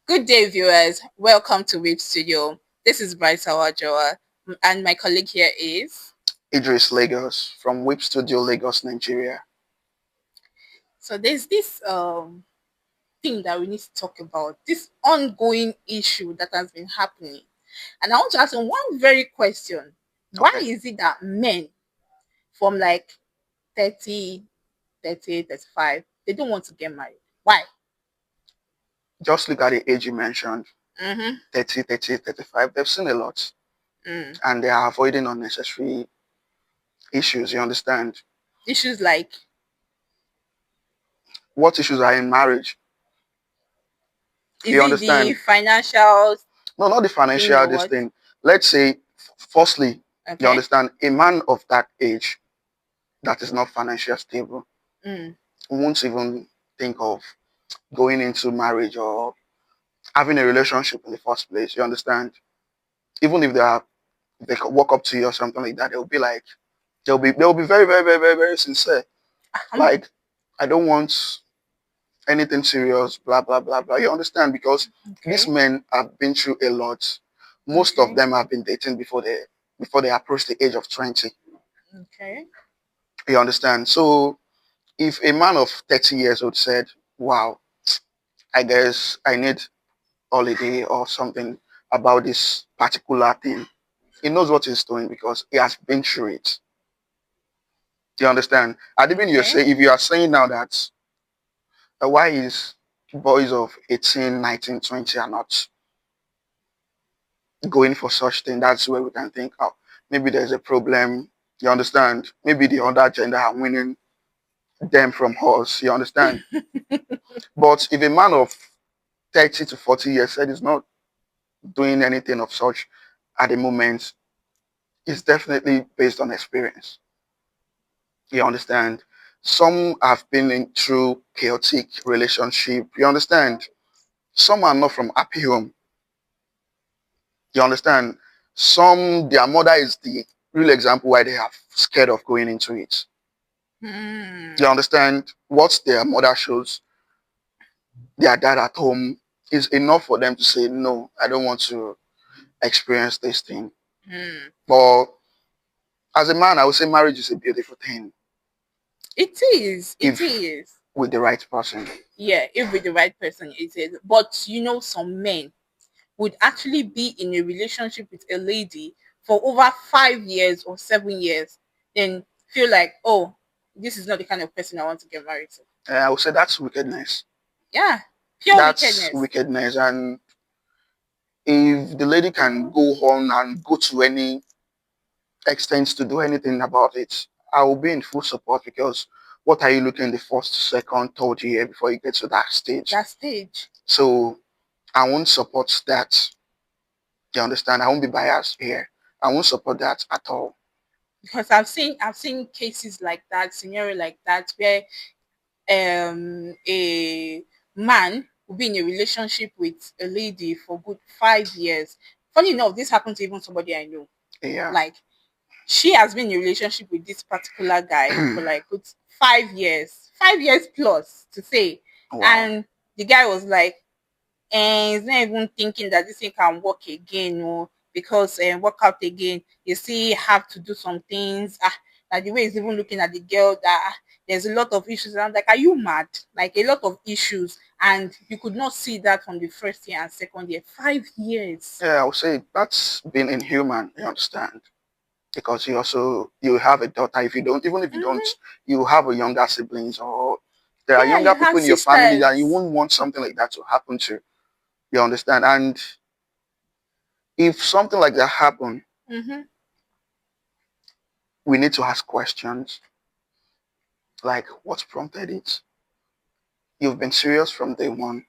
Good day, viewers. Welcome to Wave Studio. This is Bryce Awajoa, and my colleague here is. Idris Lagos from Whip Studio Lagos, Nigeria. So there's this thing that we need to talk about. This ongoing issue that has been happening, and I want to ask you one very question: Why Okay. is it that men from like 30, 30, 35, they don't want to get married? Why? Just look at the age you mentioned, Mm-hmm. 30, 30, 35. They've seen a lot Mm. and they are avoiding unnecessary issues, you understand? Issues like What issues are in marriage? is You it the understand? financial No, not the thing financial, or this what? thing. Let's say, firstly, you Okay. understand, a man of that age that is not financially stable Mm. won't even think of going into marriage or having a relationship in the first place, you understand? Even if they walk up to you or something like that, they'll be like, they'll be very, very, very, very, very sincere. Um, Like, I don't want anything serious, blah blah blah blah. You understand? Because these okay. men have been through a lot. Most of Okay. them have been dating before they approach the age of 20. Okay. You understand? So if a man of 30 years old said, wow, I guess I need holiday or something about this particular thing, he knows what he's doing because he has been through it. You understand? And even you Okay. say, if you are saying now that why is boys of 18, 19, 20 are not going for such thing, that's where we can think, oh, maybe there's a problem. You understand? Maybe the other gender are winning them from us. You understand? But if a man of 30 to 40 years said he's not doing anything of such at the moment, it's definitely based on experience. You understand? Some have been in through chaotic relationship. You understand? Some are not from happy home. You understand? Some, their mother is the real example why they are scared of going into it. You Hmm. understand? What their mother shows their dad at home is enough for them to say, no, I don't want to experience this thing. Hmm. But as a man, I would say marriage is a beautiful thing It is. It if is. with the right person. Yeah, if with the right person, it is. But some men would actually be in a relationship with a lady for over 5 years or 7 years, then feel like, oh, this is not the kind of person I want to get married to. I would say that's wickedness. Yeah, pure That's wickedness. wickedness. And if the lady can go on and go to any extent to do anything about it, I will be in full support because what are you looking the first, second, third year before you get to that stage? That stage. So I won't support that. You understand? I won't be biased here. I won't support that at all. Because I've seen cases like that, scenario like that, where a man will be in a relationship with a lady for good 5 years. Funny enough, this happened to even somebody I know. Yeah. Like she has been in a relationship with this particular guy for like good 5 years, 5 years plus to say, Wow. and the guy was like, and he's not even thinking that this thing can work again, or because work out again. You see, have to do some things. Like the way he's even looking at the girl, that there's a lot of issues. And I'm like, are you mad? Like a lot of issues, and you could not see that from the first year and second year. 5 years. Yeah, I would say that's being inhuman, you understand? Because you have a daughter. If you don't, even if you don't, Hmm. you have a younger siblings or there are Yeah, younger you have people in your family that you sisters. wouldn't want something like that to happen to. You understand? And if something like that happen, Mm-hmm. we need to ask questions like what prompted it? You've been serious from day one.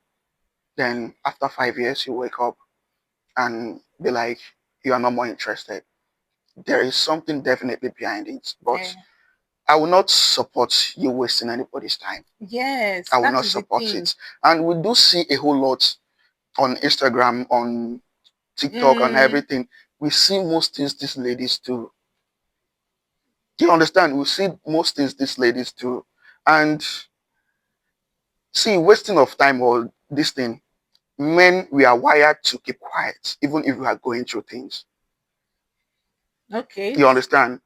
Then after 5 years, you wake up and be like, you are not more interested. There is something definitely behind it. But I will not support you wasting anybody's time. Yes, I will that not is the support thing. it. And we do see a whole lot on Instagram, on TikTok, on Mm, everything. We see most things these ladies do. Do you understand? We see most things these ladies do. And see, wasting of time or this thing, Men, we are wired to keep quiet, even if we are going through things. Okay. You understand?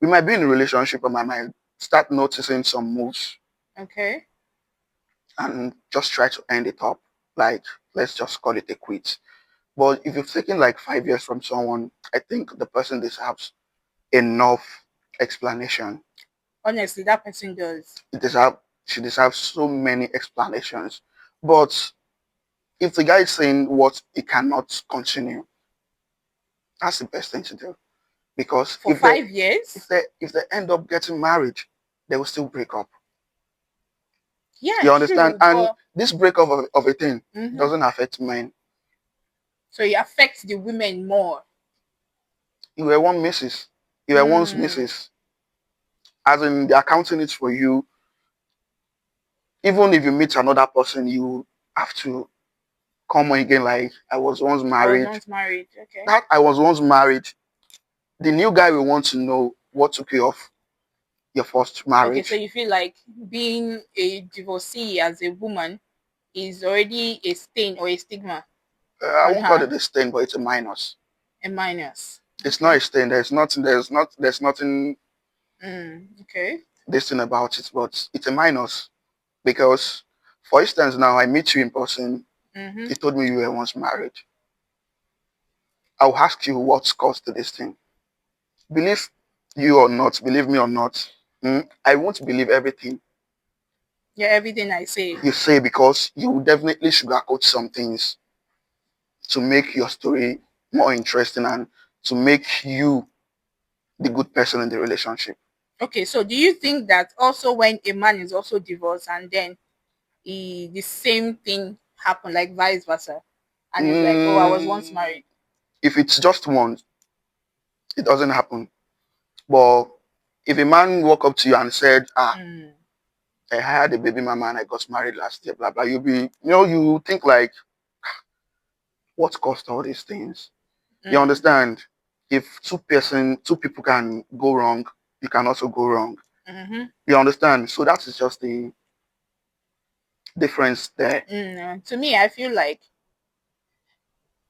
We might be in a relationship and I might start noticing some moves Okay. and just try to end it up. Like, let's just call it a quit. But if you've taken like 5 years from someone, I think the person deserves enough explanation. Honestly, that person does. It deserve, she deserves so many explanations. But if the guy is saying what he cannot continue, that's the best thing to do. Because For 5 years? if they end up getting married, they will still break up. Yeah, You understand? true. And But this breakup of a thing mhm. doesn't affect men. So it affects the women more. You were one missus. You were once Mm. missus. As in they're counting it for you. Even if you meet another person, you have to come on again like I was once I was married. once married. Okay. That I was once married. The new guy will want to know what took you off your first Okay, so marriage. you feel like being a divorcee as a woman is already a stain or a stigma I on won't call her, it a stain, but it's a minus. a minus. It's not Okay. a stain. There's nothing Okay. this thing about it, but it's a minus. Because for instance now I meet you in person, Mm-hmm. you told me you were once married. I'll ask you what's caused to this thing. Believe you or not, believe me or not, I won't believe everything Yeah, everything I say. you say because you will definitely sugarcoat some things to make your story more interesting and to make you the good person in the relationship. Okay, so do you think that also when a man is also divorced and then the same thing happened, like vice versa, and it's like, oh, I was once Mm, married. if it's just one, it doesn't happen. But if a man walk up to you and said, Mm, I had a baby mama and I got married last year, blah blah, you think like, what caused all these things? You mm, understand? If two people can go wrong, you can also go wrong. mm-hmm. You understand? So that is just the difference there. To me, I feel like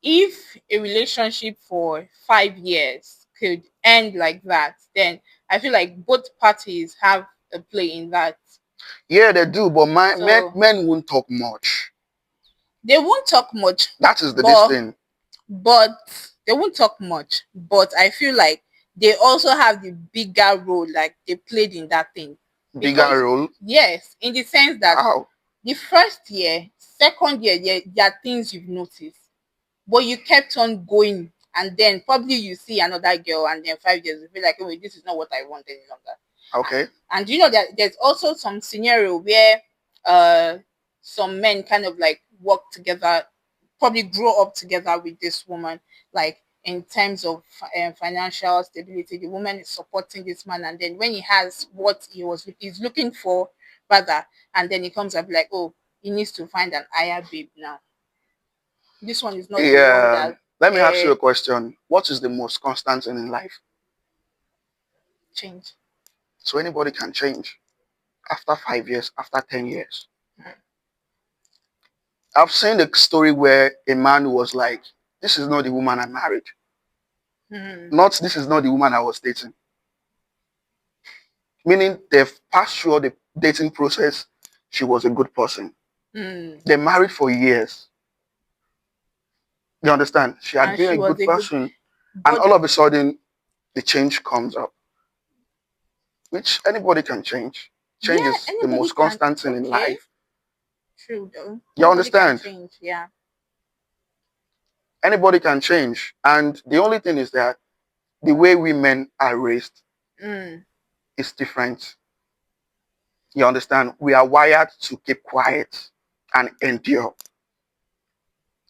if a relationship for 5 years could end like that, then I feel like both parties have a play in that. Yeah, they do, but men So men won't talk much. they won't talk much, That is this but thing. but they won't talk much. But I feel like they also have the bigger role, like they played in that thing. Bigger Because role. yes, in the sense that How? the first year, second year, there are things you've noticed, but you kept on going, and then probably you see another girl, and then 5 years you feel like, oh, this is not what I want any longer. Okay. And you know that there's also some scenario where uh some men kind of like work together, probably grow up together with this woman, like in terms of financial stability. The woman is supporting this man, and then when he has what he's looking for, rather, and then he comes up like, oh, he needs to find an higher babe now. This one is not the one Yeah. that Let me ask you uh a question. What is the most constant thing in life? change. So anybody can change after 5 years, after 10 years. I've seen a story where a man was like, "This is not the woman I married. Mm, Not this is not the woman I was dating." Meaning they've passed through all the dating process. She was a good person. mm. They married for years. You understand? She had And been she a was good a good, person, and but all of a sudden, the change comes up, which anybody can change. Change yeah, is the anybody most can. constant thing in Okay, life. true though. You Anybody can understand? change. Yeah. Anybody can change, and the only thing is that the way women are raised Mm, is different. You understand? We are wired to keep quiet and endure.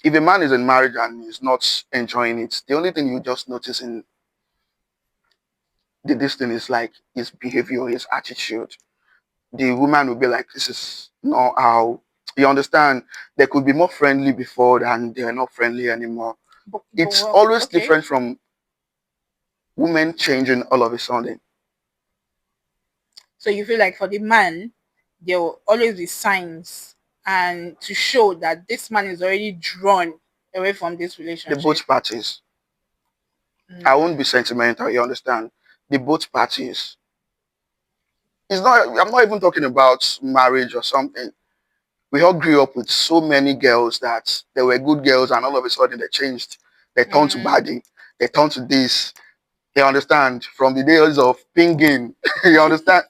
If a man is in marriage and is not enjoying it, the only thing you just notice in this thing is like his behavior, his attitude. The woman will be like, this is not how, you understand? They could be more friendly before and they're not friendly anymore. but It's well, always okay. different from women changing all of a sudden. So you feel like for the man, there will always be signs and to show that this man is already drawn away from this The relationship? both parties. I Mm. won't be sentimental, you understand? The both parties. It's not, I'm not even talking about marriage or something. We all grew up with so many girls that they were good girls and all of a sudden they changed. They turned to Mm. baddie. They turned to this. You understand? From the days of pinging. You understand?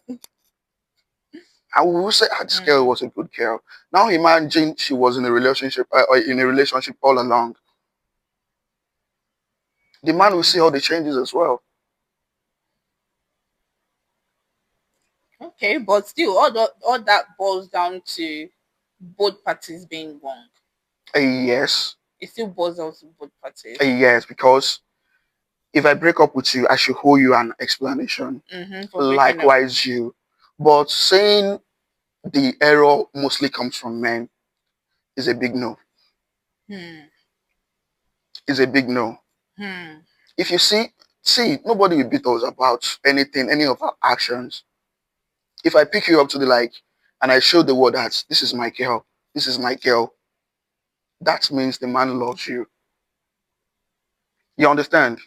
I will say this girl Mm. was a good girl. Now imagine she was in a relationship all along. The man will Mm. see all the changes as well. Okay, but still, all that boils down to both parties being wrong. Yes, It still boils down to both parties. yes, because if I break up with you, I should owe you an explanation. For breaking up. Likewise, you. But saying the error mostly comes from men is a big no. Hmm. Is a big no. Hmm. If you see, nobody will beat us about anything, any of our actions. If I pick you up to the like, and I show the world that this is my girl, that means the man loves you. You understand?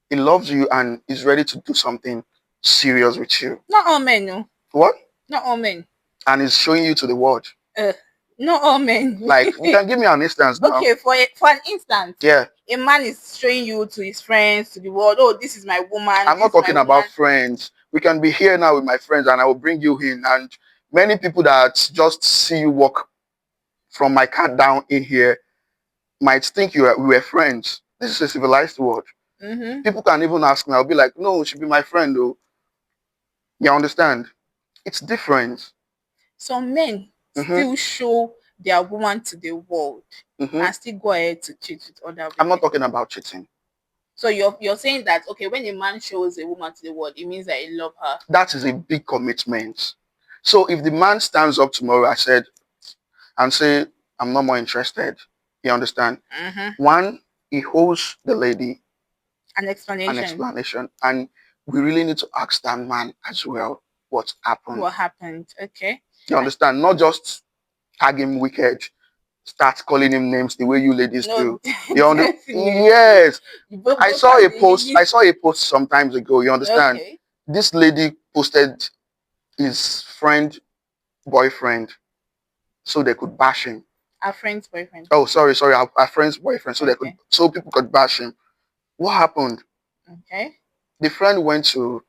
He loves you and is ready to do something serious with you. Not all men, no. What? Not all men. And is showing you to the world. Uh, not all men. Like, you can give me an instance now. Okay, for an instance, Yeah. a man is showing you to his friends, to the world. Oh, this is my woman. I'm not This is my talking about woman. friends. We can be here now with my friends and I will bring you in. And many people that just see you walk from my car down in here might think we were friends. This is a civilized world. Mm-hmm. People can even ask me, I'll be like, no, she be my friend though. You understand? It's different. Some men hmm still show their woman to the world hmm and still go ahead to cheat with other I'm not women. talking about cheating. So you're saying that okay, when a man shows a woman to the world, it means that he love her. That is a big commitment. So if the man stands up tomorrow, I said, and say, I'm not more interested, you understand? Mm-hmm. One, he owes the lady An an explanation. explanation. And we really need to ask that man as well what happened. What happened? Okay. You understand? Not just tag him wicked, start calling him names the way you ladies No, do. You understand? definitely. Yes. Both parties. I saw a post sometimes ago. You understand? Okay. This lady posted his friend boyfriend so they could bash him. Our friend's boyfriend. Oh, sorry, our friend's boyfriend Okay. so people could bash him. What happened? Okay. The friend went to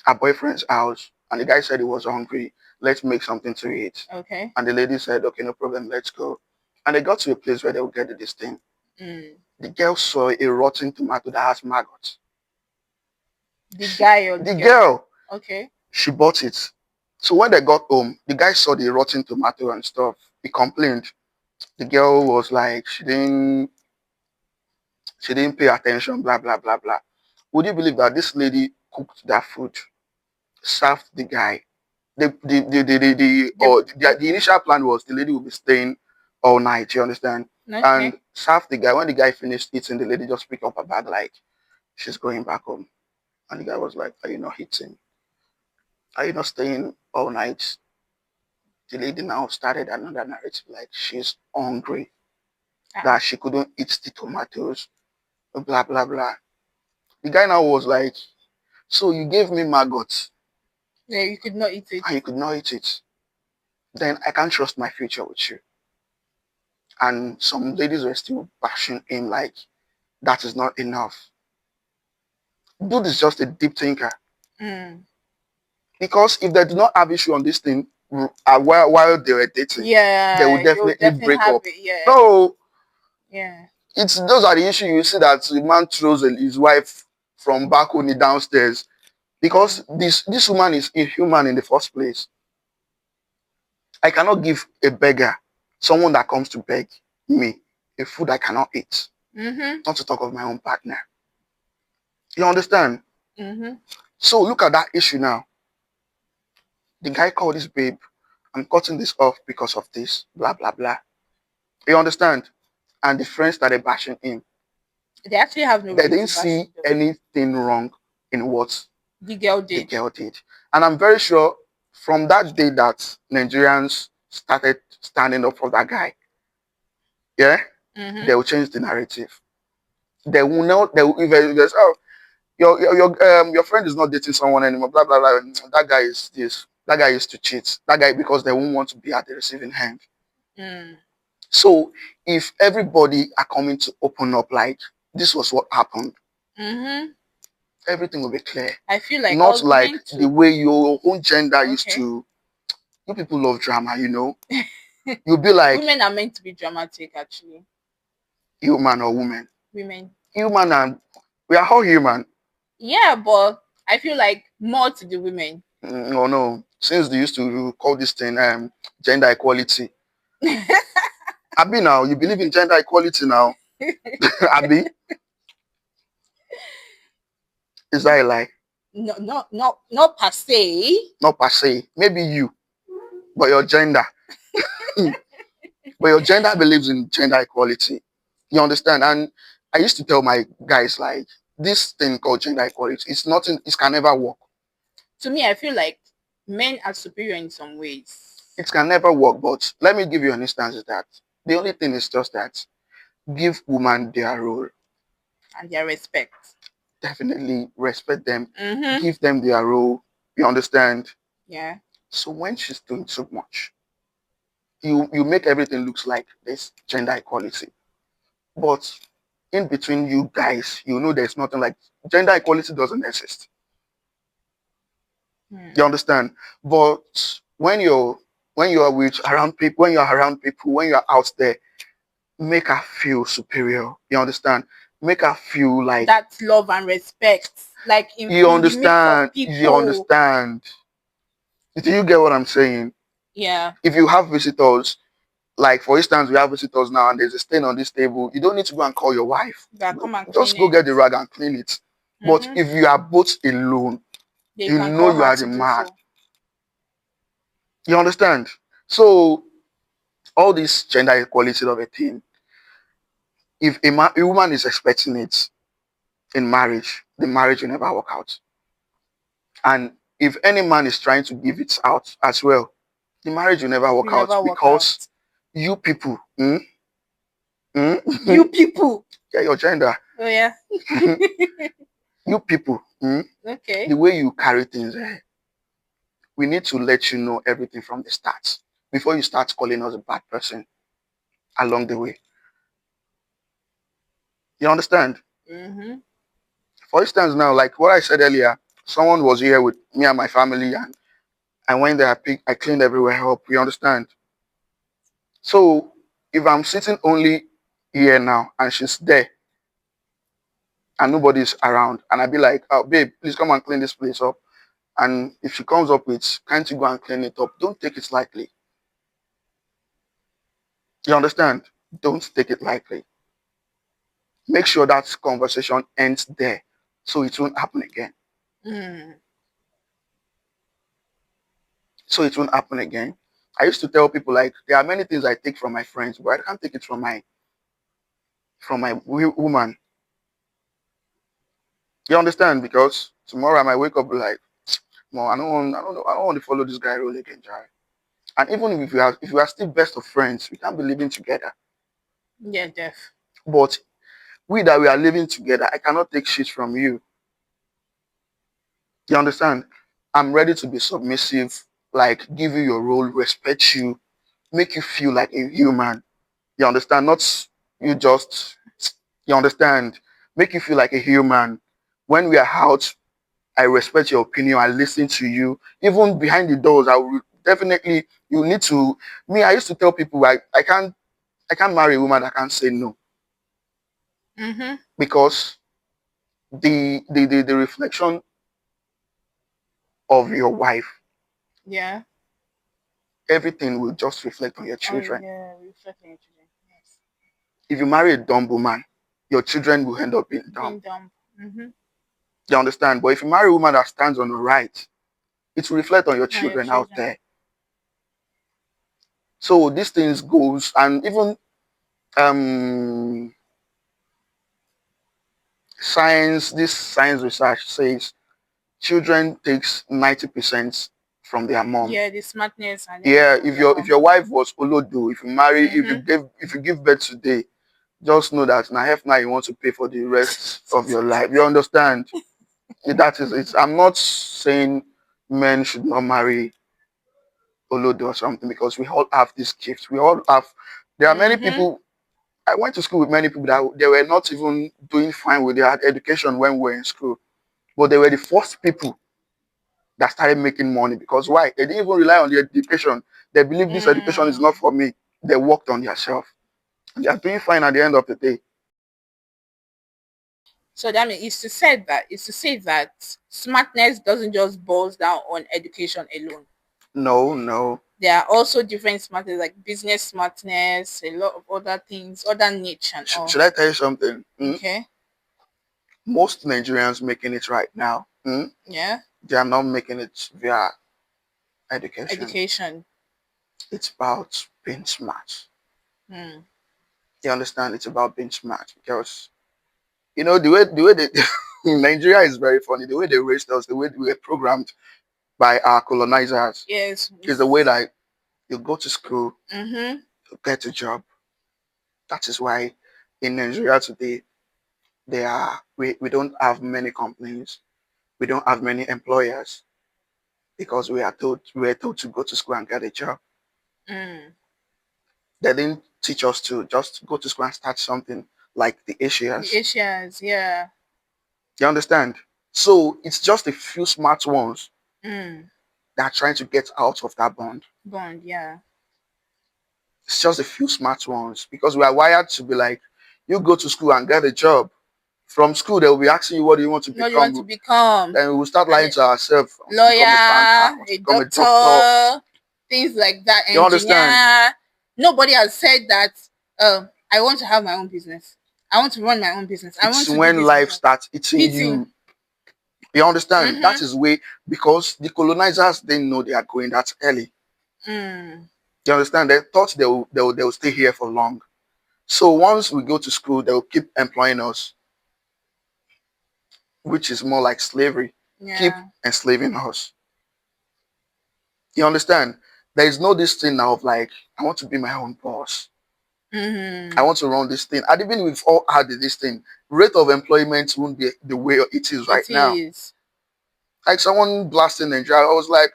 her boyfriend's house and the guy said he was hungry. Let's make something to eat. Okay. And the lady said, okay, no problem, let's go. And they got to a place where they would get this thing. Mm. The girl saw a rotten tomato that has maggots. The guy or the The girl? girl, Okay. she bought it. So when they got home, the guy saw the rotten tomato and stuff. He complained. The girl was like, she didn't pay attention, blah, blah, blah, blah. Would you believe that this lady cooked that food, served the guy? The initial plan was the lady would be staying all night, you understand? And Okay. served the guy. When the guy finished eating, the lady just picked up her bag like she's going back home. And the guy was like, are you not eating? Are you not staying all night? The lady now started another narrative like she's hungry, Ah. that she couldn't eat the tomatoes, blah, blah, blah. The guy now was like, so you gave me maggots Yeah, you could not eat it. and you could not eat it. Then I can't trust my future with you. And some ladies were still bashing him like that is not enough. Dude is just a deep thinker. Mm. Because if they do not have issue on this thing while they were dating, they will Yeah, they would definitely definitely break have up. it. Yeah. No, Yeah. it's those are the issue you see that the man throws his wife from balcony downstairs because Mm. this woman is inhuman in the first place. I cannot give a beggar, someone that comes to beg me, a food I cannot eat. Mm-hmm. Not to talk of my own partner. You understand? Mm-hmm. So look at that issue now. The guy called his babe, I'm cutting this off because of this, blah, blah, blah. You understand? And the friends started bashing him. They actually have no They right didn't to bash see the girl. anything wrong in what The girl the did. girl did. And I'm very sure from that day that Nigerians started standing up for that guy, yeah, Mm-hmm. they will change the narrative. They will not. They will, if there's, oh, your friend is not dating someone anymore. Blah blah blah. That guy is this. That guy used to cheat. That guy, because they won't want to be at the receiving end. Mm. So if everybody are coming to open up, like this was what happened, Mm-hmm. everything will be clear. I feel like Not us like men the too. way your own gender used Okay. to. You people love drama, you know. You'll be like Women are meant to be dramatic, actually. human or woman. Women. Human, and we are all human. Yeah, but I feel like more to the women. Oh no, since they used to call this thing gender equality. Abi, now you believe in gender equality now? Abi, is that a lie? No, not per se. Not per se. Maybe you, but your gender. But your gender believes in gender equality. You understand? And I used to tell my guys like this thing called gender equality, it's nothing, it can never work. To me, I feel like men are superior in some ways. It can never work. But let me give you an instance of that. The only thing is just that give women their role. And their respect. Definitely respect them. Mm-hmm. Give them their role. You understand? Yeah. So when she's doing too much, you make everything looks like there's gender equality. But in between you guys, you know there's nothing like gender equality doesn't exist. You Mm. understand? But when you're with around people, when you're around people, when you're out there, make her feel superior. You understand? Make her feel like That's love and respect. Like you in the midst of understand. You people. understand. Do you get what I'm saying? Yeah. If you have visitors, like for instance, we have visitors now and there's a stain on this table, you don't need to go and call your wife. That come and Just clean go it. get the rag and clean it. But Mm-hmm. if you are both alone, They you can know call you her are to the do man. so. You understand? So all this gender equality of a thing, if a woman is expecting it in marriage, the marriage will never work out. And if any man is trying to give it out as well, the marriage will never work Will out never work out. because you people, You people. yeah, your gender, Oh yeah. you people, Okay. the way you carry things, we need to let you know everything from the start before you start calling us a bad person along the way. You understand? Mm-hmm. For instance, now, like what I said earlier, someone was here with me and my family, and I went there, I cleaned everywhere up. You understand? So if I'm sitting only here now and she's there and nobody's around, and I'd be like, oh, babe, please come and clean this place up. And if she comes up with, can't you go and clean it up? Don't take it lightly. You understand? Don't take it lightly. Make sure that conversation ends there so it won't happen again. Mm. So it won't happen again. I used to tell people like there are many things I take from my friends, but I can't take it from my woman. You understand? Because tomorrow I might wake up like, no, I don't want to follow this guy role again, Jai. And even if we are still best of friends, we can't be living together. Yeah, Def. But we that we are living together, I cannot take shit from you. You understand? I'm ready to be submissive, like give you your role, respect you, make you feel like a human. You understand? Not you just, you understand? Make you feel like a human. When we are out, I respect your opinion. I listen to you. Even behind the doors, I will definitely, you need to, me, I used to tell people I can't marry a woman that can't say no Mm-hmm. because the reflection of your wife, Yeah. everything will just reflect on your Oh children. yeah, reflecting your children. Yes. If you marry a dumb woman, your children will end up being dumb. Being dumb. Mm-hmm. You understand? But if you marry a woman that stands on the right, it will reflect on your And your children out children. there. So these things goes, and even um this science research says children takes 90%. from their mom. Yeah, the smartness and Yeah, everything. if Your your mom. wife was Olodo, if you marry, Mm-hmm. if you give birth today, just know that now you want to pay for the rest of your life. You understand? That is it. I'm not saying men should not marry Olodo or something, because we all have this gift. We all have. There are many Mm-hmm. people. I went to school with many people that they were not even doing fine with their education when we were in school, but they were the first people that started making money. Because why? They didn't even rely on the education. They believe this education is not Mm. for me. They worked on themselves. They are doing fine at the end of the day. So that means it's to say that smartness doesn't just boils down on education alone. No, no. There are also different smartness like business smartness, a lot of other things, other niche and all. Should I tell you something? Okay. Most Nigerians making it right now, Yeah. they are not making it via education. Education. It's about being smart. Mm. You understand? It's about being smart, because the way they Nigeria is very funny. The way they raised us, the way we were programmed by our colonizers, Yes. is the way that you go to school, Mm-hmm. you get a job. That is why in Nigeria today, we don't have many companies, we don't have many employers, because we were told to go to school and get a job. Mm. They didn't teach us to just go to school and start something like the The Asians. Asians, yeah. You understand? So it's just a few smart ones Mm. that are trying to get out of that bond. Bond, yeah. It's just a few smart ones, because we are wired to be like, you go to school and get a job. From school, they will be asking you, what do you want to What do you want to become? become? Then we will start And lying to ourselves. I want to become a banker, I lawyer, want to a become a doctor. doctor, things like that, You understand? engineer. Nobody has said that I want to have my own business. I want to run my own business. I want It's to do when this life business. starts eating Eating. you. You understand? That Mm-hmm. is way, because the colonizers didn't know they are going that early. Mm. You understand? They thought they will stay here for long. So once we go to school, they will keep employing us, which is more like slavery. Keep Yeah. enslaving us. You understand? There is no this thing now of like, I want to be my own boss. I Mm-hmm. want to run this thing. And even we've all had this thing, rate of employment won't be the way it is right It now. is. Like someone blasting Nigeria, I was like,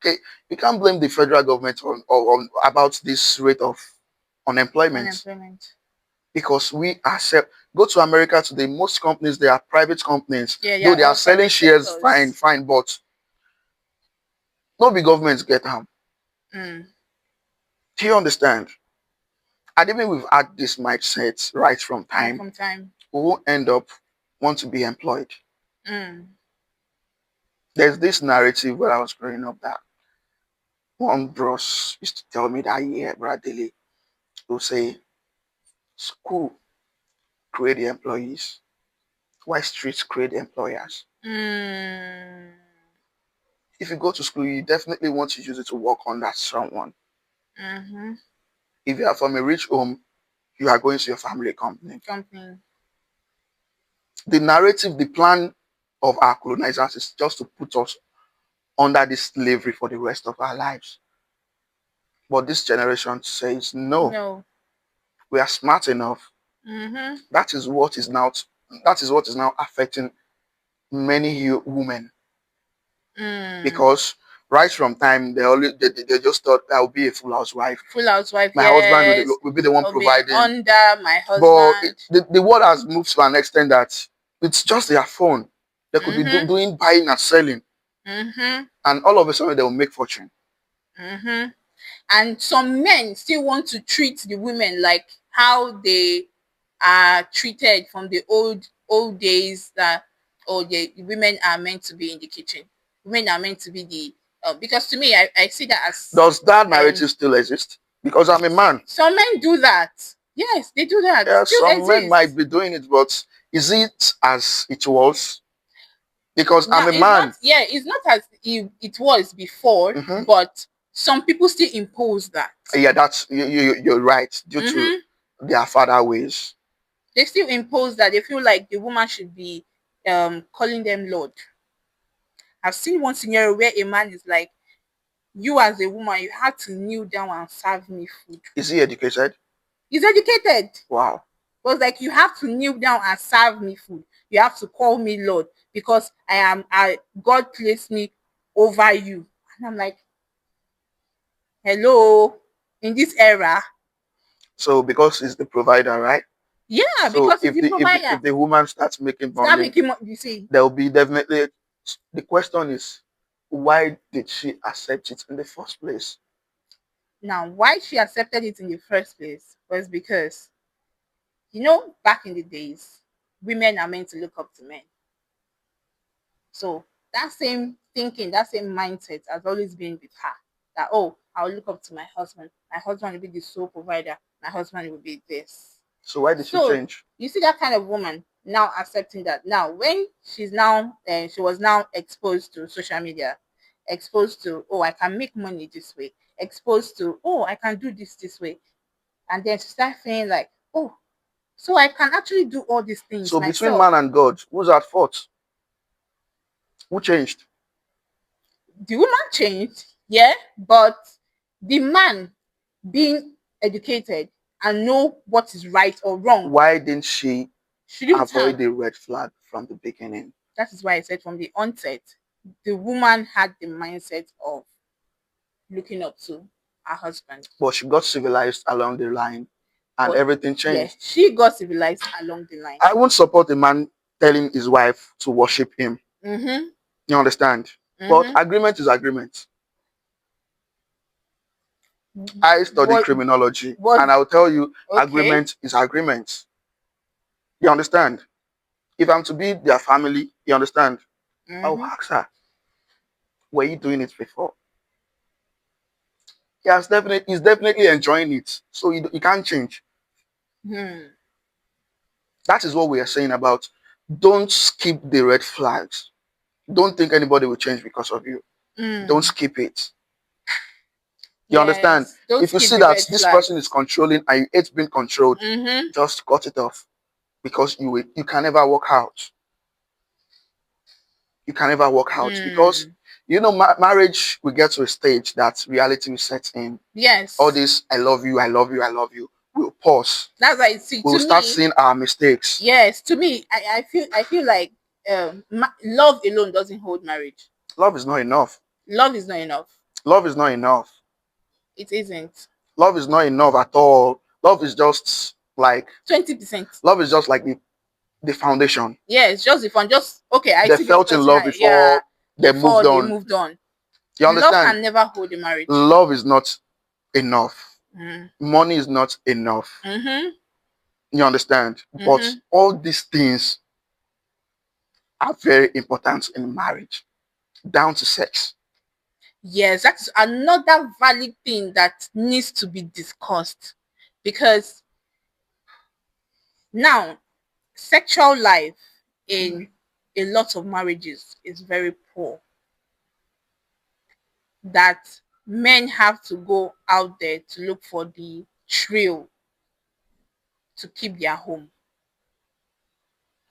okay, you can't blame the federal government on about this rate of unemployment, Unemployment. because we ourselves go to America today. Most companies, they are private companies, Yeah, though yeah, they are all selling private shares, fine, sectors. fine, but no big governments get them. Mm. Do you understand? And even we've had this mindset right from Right time, from time. we will end up want to be employed. Mm. There's this narrative when I was growing up that one bros used to tell me that, yeah, Bradley will say, school create the employees, why streets create the employers. Mm. If you go to school, you definitely want to use it to work under someone. Mm-hmm. If you are from a rich home, you are going to your family company. Company. The narrative, the plan of our colonizers is just to put us under this slavery for the rest of our lives. But this generation says, no, No. we are smart enough. Mm-hmm. That is what is now affecting many women, Mm. because right from time they just thought I'll be a full housewife. Full housewife, My husband yes. will be the one Or being providing. under my But husband. the world has moved to an extent that it's just their phone. They could be Mm-hmm. doing buying and selling, Mm-hmm. and all of a sudden they will make fortune. Mm-hmm. And some men still want to treat the women like how they are treated from the old days, that the women are meant to be in the kitchen. Women are meant to be the because to me I see that as Does that um narrative still exist? Because I'm a man. some men do that. Yes, they do that. Yeah, Still some men might exists. be doing it, but is it as it was? Because Now I'm a it's not, man. yeah, it's not as it was before, Mhm. but some people still impose that. Yeah, that's you're right. Due to Mm-hmm. their father ways. They still impose that. They feel like the woman should be calling them lord. I've seen one scenario where a man is like, you as a woman, you have to kneel down and serve me food. Is he educated? He's educated. Wow. It was like, you have to kneel down and serve me food. You have to call me Lord because God placed me over you. And I'm like, hello, in this era. So because he's the provider, right? Yeah, So because he's the provider. if the woman starts making Start money, making money, you see. there will be definitely. The question is, why did she accept it in the first place? Now, why she accepted it in the first place was because, back in the days, women are meant to look up to men. So that same thinking, that same mindset has always been with her. That, oh, I'll look up to my husband. My husband will be the sole provider. My husband will be this. So why did she So change? you see that kind of woman now accepting that. Now, when she was now exposed to social media, exposed to, oh, I can make money this way, exposed to, oh, I can do this way, and then she starts feeling like, oh, so I can actually do all these things So between myself. man and God, who's at fault? Who changed? The woman changed, yeah, but the man being educated and know what is right or wrong Why didn't she shouldn't avoid have. the red flag from the beginning? That is why I said from the onset, the woman had the mindset of looking up to her husband. But she got civilized along the line and But everything yeah, changed. she got civilized along the line. I won't support a man telling his wife to worship him. Mm-hmm. You understand? But Mm-hmm. agreement is agreement. I study criminology and I'll tell you, okay. agreement is agreement. You understand? If I'm to be their family, you understand? I'll ask her, were you doing it before? He's definitely enjoying it. So you can't change. That is what we are saying about don't skip the red flags. Don't think anybody will change because of you. Don't skip it. You understand? If you see that this person is controlling and you hate being controlled, just cut it off. Because you can never work out. You can never work out. Because marriage will get to a stage that reality will set in. Yes. All this I love you, I love you, I love you. We'll pause. That's why we'll start seeing our mistakes. Yes, to me, I feel like love alone doesn't hold marriage. Love is not enough. Love is not enough. Love is not enough. It isn't. Love is not enough at all. Love is just like 20%. Love is just like the foundation. Yeah, it's just the fun. Just okay. They felt in love before they moved on. You understand? Love can never hold a marriage. Love is not enough. Money is not enough. You understand? But all these things are very important in marriage, down to sex. Yes, that's another valid thing that needs to be discussed, because now sexual life in a lot of marriages is very poor. That men have to go out there to look for the thrill to keep their home.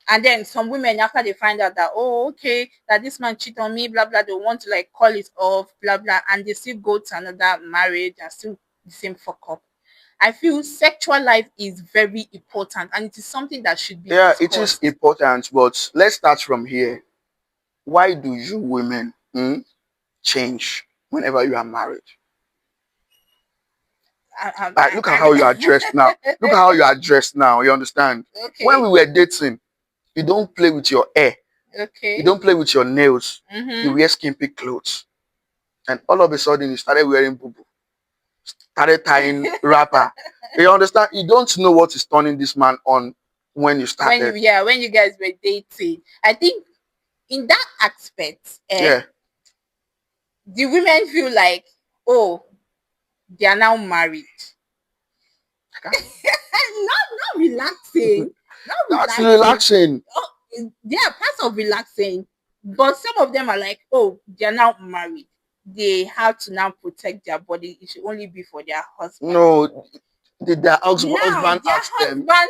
And then some women, after they find out that, oh, okay, that this man cheat on me, blah, blah, they want to like call it off, blah, blah, and they still go to another marriage and still the same fuck up. I feel sexual life is very important and it is something that should be discussed. It is important, but let's start from here. Why do you women change whenever you are married? Look at how you are dressed now. Look at how you are dressed now. You understand? Okay. When we were dating, you don't play with your hair. Okay. You don't play with your nails. You wear skimpy clothes. And all of a sudden, you started wearing boo-boo. Started tying wrapper. You understand? You don't know what is turning this man on when you started. When you guys were dating. I think in that aspect, the women feel like, oh, they are now married. not relaxing. That's relaxing. Oh, they are parts of relaxing, but some of them are like, oh, they are now married. They have to now protect their body. It should only be for their husband. No, their husband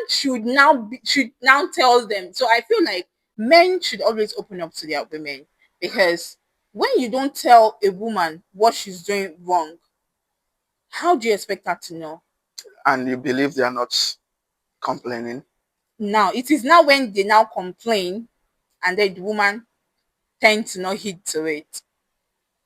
should now tell them. So I feel like men should always open up to their women, because when you don't tell a woman what she's doing wrong, how do you expect her to know? And you believe they are not complaining. Now it is now when they now complain, and then the woman tend to not heed to it.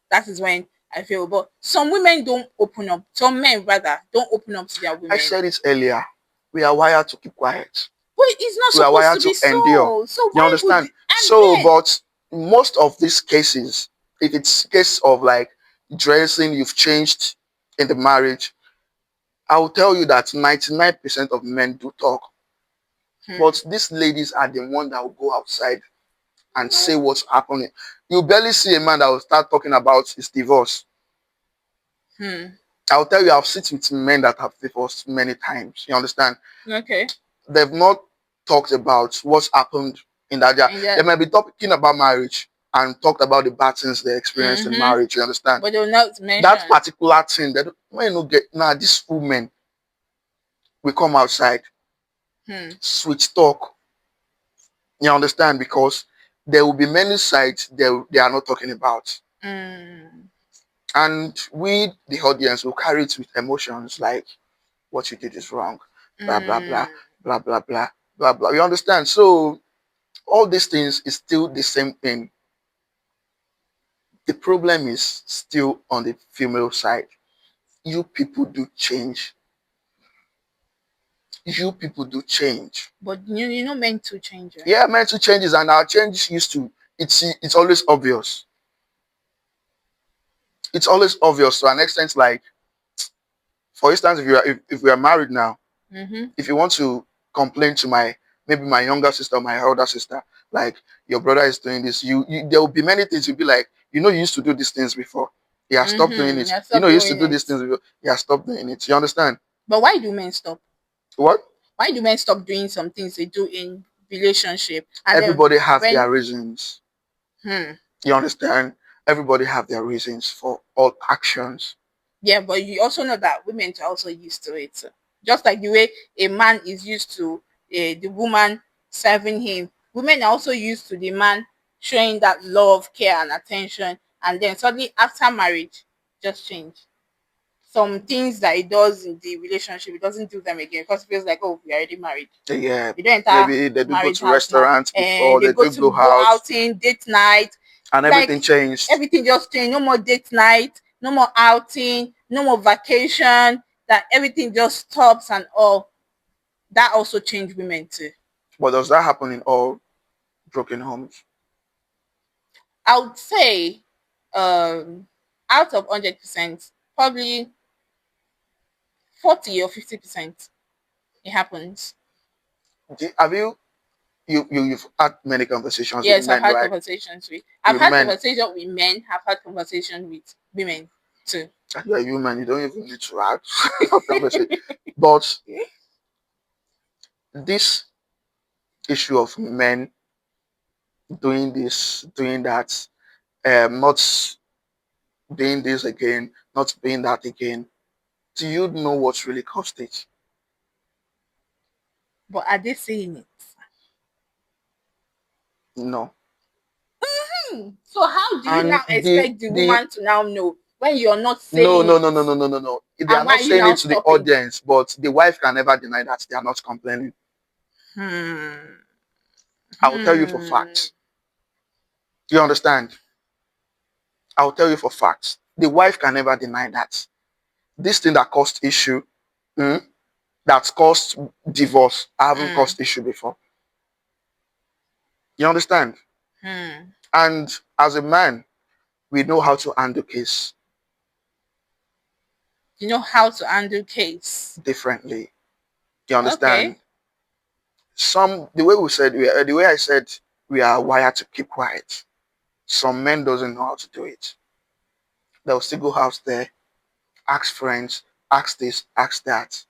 That is when I feel. But some women don't open up. Some men rather don't open up to their I women. said it earlier. We are wired to keep quiet. But it's not We are supposed wired to to be endure. so. So You why would, understand? and So, then but most of these cases, if it's case of like dressing, you've changed in the marriage, I will tell you that 99% of men do talk. But these ladies are the one that will go outside and say what's happening. You barely see a man that will start talking about his divorce. I'll tell you, I've sat with men that have divorced many times. You understand? Okay. They've not talked about what's happened in that year. They might be talking about marriage and talked about the bad things they experienced in marriage. You understand? But they will not mention That particular thing that when you get now, these women will come outside, switch talk. You understand? Because there will be many sides they are not talking about. And we, the audience, will carry it with emotions like what you did is wrong, blah, blah, blah, blah, blah, blah, blah, blah. You understand? So all these things is still the same thing. The problem is still on the female side. You people do change. You people do change. But you know meant to change, right? Yeah, mental changes and our changes used to it's always obvious. It's always obvious to an extent. Like, for instance, if we are married now, if you want to complain to maybe my younger sister or my elder sister, like your brother is doing this, you there will be many things you'll be like, you used to do these things before. Yeah, stop doing it. You used to do these things before. Yeah, stop doing it. You understand? But why do men stop? What? Why do men stop doing some things they do in relationship? And everybody then have their reasons. You understand? Everybody have their reasons for all actions. Yeah, but you also know that women are also used to it. Just like the way a man is used to the woman serving him, women are also used to the man showing that love, care, and attention. And then suddenly after marriage, just change. Some things that it does in the relationship, it doesn't do them again because it feels like, oh, we are already married. Yeah, You don't enter maybe they do go marriage to house now, restaurants before, and they they do go go out, outing, date night, and everything changed. Everything just changed. No more date night, no more outing, no more vacation. That everything just stops and all. That also changed women too. But does that happen in all broken homes? I would say, out of 100%, probably 40 or 50%, it happens. Have you've had many conversations with Yes, I've men, had right? conversations with. I've With had men. conversations with men. I've had conversations with women too. You are human. You don't even need to have conversation. But this issue of men doing this, doing that, not doing this again, not doing that again. Do you know what's really caused it? But are they saying it? No. So how do you And now expect the woman to now know when you're not saying no. They and are why not are you saying now it to the stopping? audience, but the wife can never deny that they are not complaining. I will tell you for facts. You understand? I will tell you for facts. The wife can never deny that. This thing that caused issue, that caused divorce, I haven't caused issue before. You understand? And as a man, we know how to handle case. You know how to handle case Differently. You understand? Okay. The way we said, the way I said, we are wired to keep quiet. Some men doesn't know how to do it. They'll still go out there, ask friends, ask this, ask that.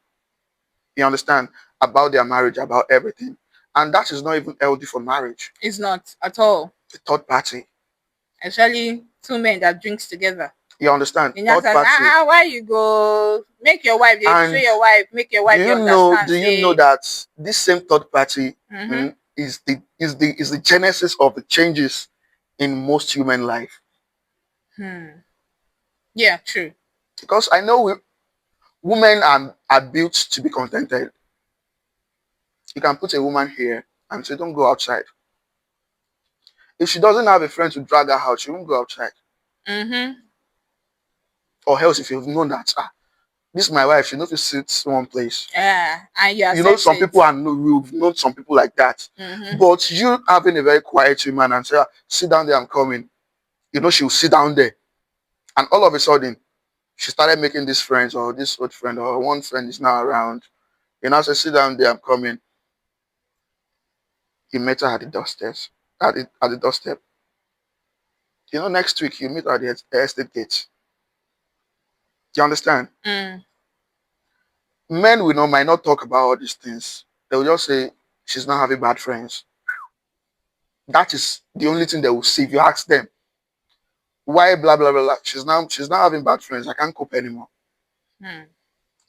You understand? About their marriage, about everything. And that is not even healthy for marriage. It's not at all. The third party. Especially two men that drinks together. You understand? And third party. Why you go make your wife, show your wife, make your wife understand. Do you know that this same third party is the genesis of the changes in most human life? Yeah, true. Because I know women are built to be contented. You can put a woman here and say, don't go outside. If she doesn't have a friend to drag her out, she won't go outside. Mm-hmm. Or else, if you've known that, this is my wife, she knows to sit one place. Yeah, and you You know, accept some it. people are no, we've known some people like that. Mm-hmm. But you having a very quiet woman and say, sit down there, I'm coming. You know, she'll sit down there. And all of a sudden, she started making these friends or this old friend or one friend is now around. You know, say, sit down there, I'm coming. You met her at the doorstep. At the doorstep. You know, next week you meet her at the estate gate. Do you understand? Mm. Men we know might not talk about all these things. They will just say she's not having bad friends. That is the only thing they will see. If you ask them why blah blah blah, blah, she's not having bad friends. I can't cope anymore. Mm.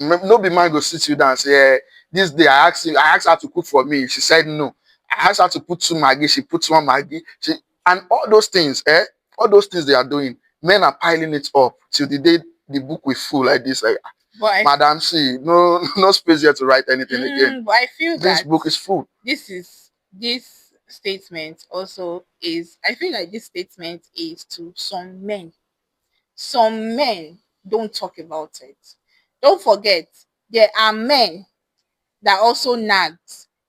No be man go sit you down and say, this day I asked her to cook for me. She said no. I asked her to put two Maggie, she put one Maggie. And all those things, all those things they are doing, men are piling it up till the day the book will full like this. Like, But Madam C, no, no space here to write anything again. but I feel This that book is full. this statement also is, I feel like this statement is to some men. Some men don't talk about it. Don't forget, there are men that also nag,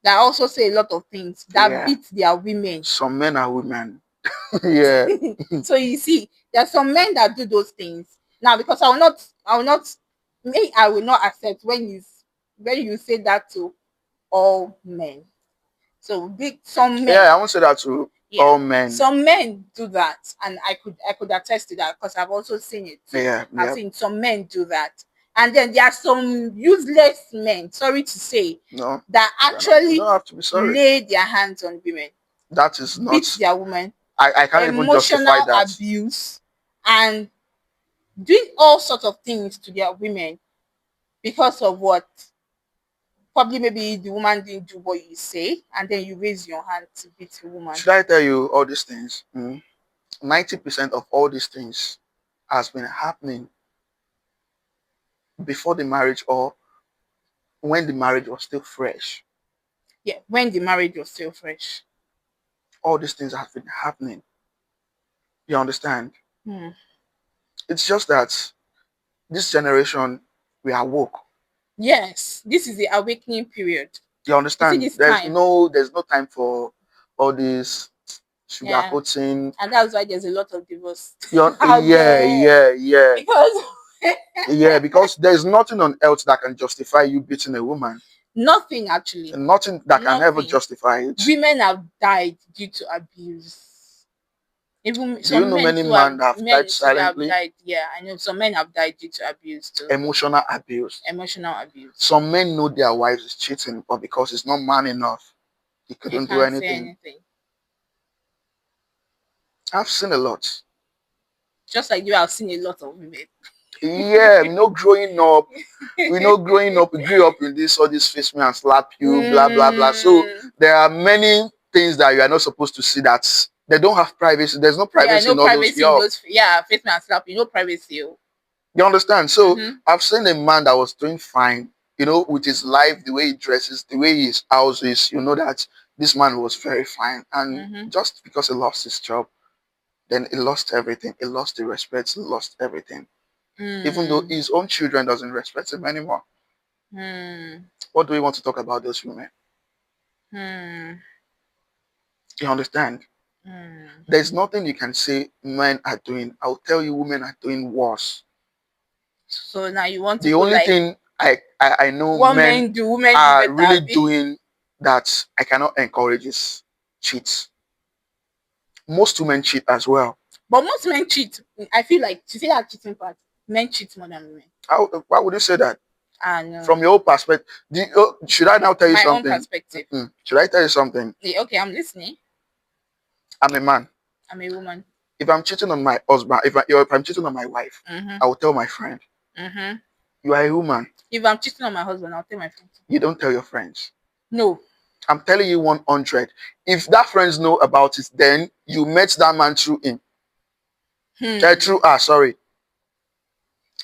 that also say a lot of things, that Yeah. beat their women. Some men are women. Yeah. So you see, there are some men that do those things. Now, because I will not accept when you say that to all men. So some men, Yeah, I won't say that to yeah, all men. some men do that, and I could attest to that because I've also seen it too. Yeah, I've yeah. seen some men do that, and then there are some useless men. Sorry to say, No, that you actually don't have to be sorry. lay their hands on women, That is beat not, their women, I can't even justify emotional that. abuse, and doing all sorts of things to their women because of what? Probably maybe the woman didn't do what you say, and then you raise your hand to beat the woman. Should I tell you all these things? 90% of all these things has been happening before the marriage or when the marriage was still fresh. Yeah, when the marriage was still fresh. All these things have been happening. You understand? Hmm. It's just that this generation, we are woke. Yes, this is the awakening period. You You see understand? this There's time. no there's no time for all this sugar Yeah, coating. and that's why there's a lot of divorce out Yeah, there, yeah, yeah. because Yeah, because there's nothing on earth that can justify you beating a woman. nothing actually, Nothing that can ever nothing. justify it. Women have died due to abuse. Even Do you some know men many too have men that have died men too have silently? died. Yeah, I know some men have died due to abuse too. Emotional abuse. Emotional abuse. Some men know their wives is cheating, but because it's not man enough, he They couldn't do can't say anything. anything. I've seen a lot. Just like you have seen a lot of women. Yeah, growing up, we grew up in this, all this face me and slap you, blah blah blah. So Mm, there are many things that you are not supposed to see that they don't have privacy. There's no yeah, privacy no in all those. privacy in those. Yeah, face me and slap you. No privacy. Oh. You understand? So Mm-hmm. I've seen a man that was doing fine, with his life, the way he dresses, the way his house is, that this man was very fine. And Mm-hmm. just because he lost his job, then he lost everything. He lost the respect, he lost everything. Even though Mm, his own children doesn't respect him anymore. mm, What do we want to talk about those women? mm, You understand? mm. There's nothing you can say men are doing. I'll tell you women are doing worse. So now you want to The go only like thing I know what men men do, women do are better. really Abi? doing that I cannot encourage is cheat. Most women cheat as well. But most men cheat. I feel like to say that cheating part, men cheat more than women. Why would you say that? Ah no, From your own perspective, should I now tell you my own something? perspective. Should I tell you something? Yeah, okay, I'm listening. I'm a man. I'm a woman. If I'm cheating on my husband, if I'm cheating on my wife, Mm-hmm. I will tell my friend. Mm-hmm. You are a woman. If I'm cheating on my husband, I'll tell my friends. You don't tell your friends. No. I'm telling you 100. If that friends know about it, then you met that man through him. True. Sorry.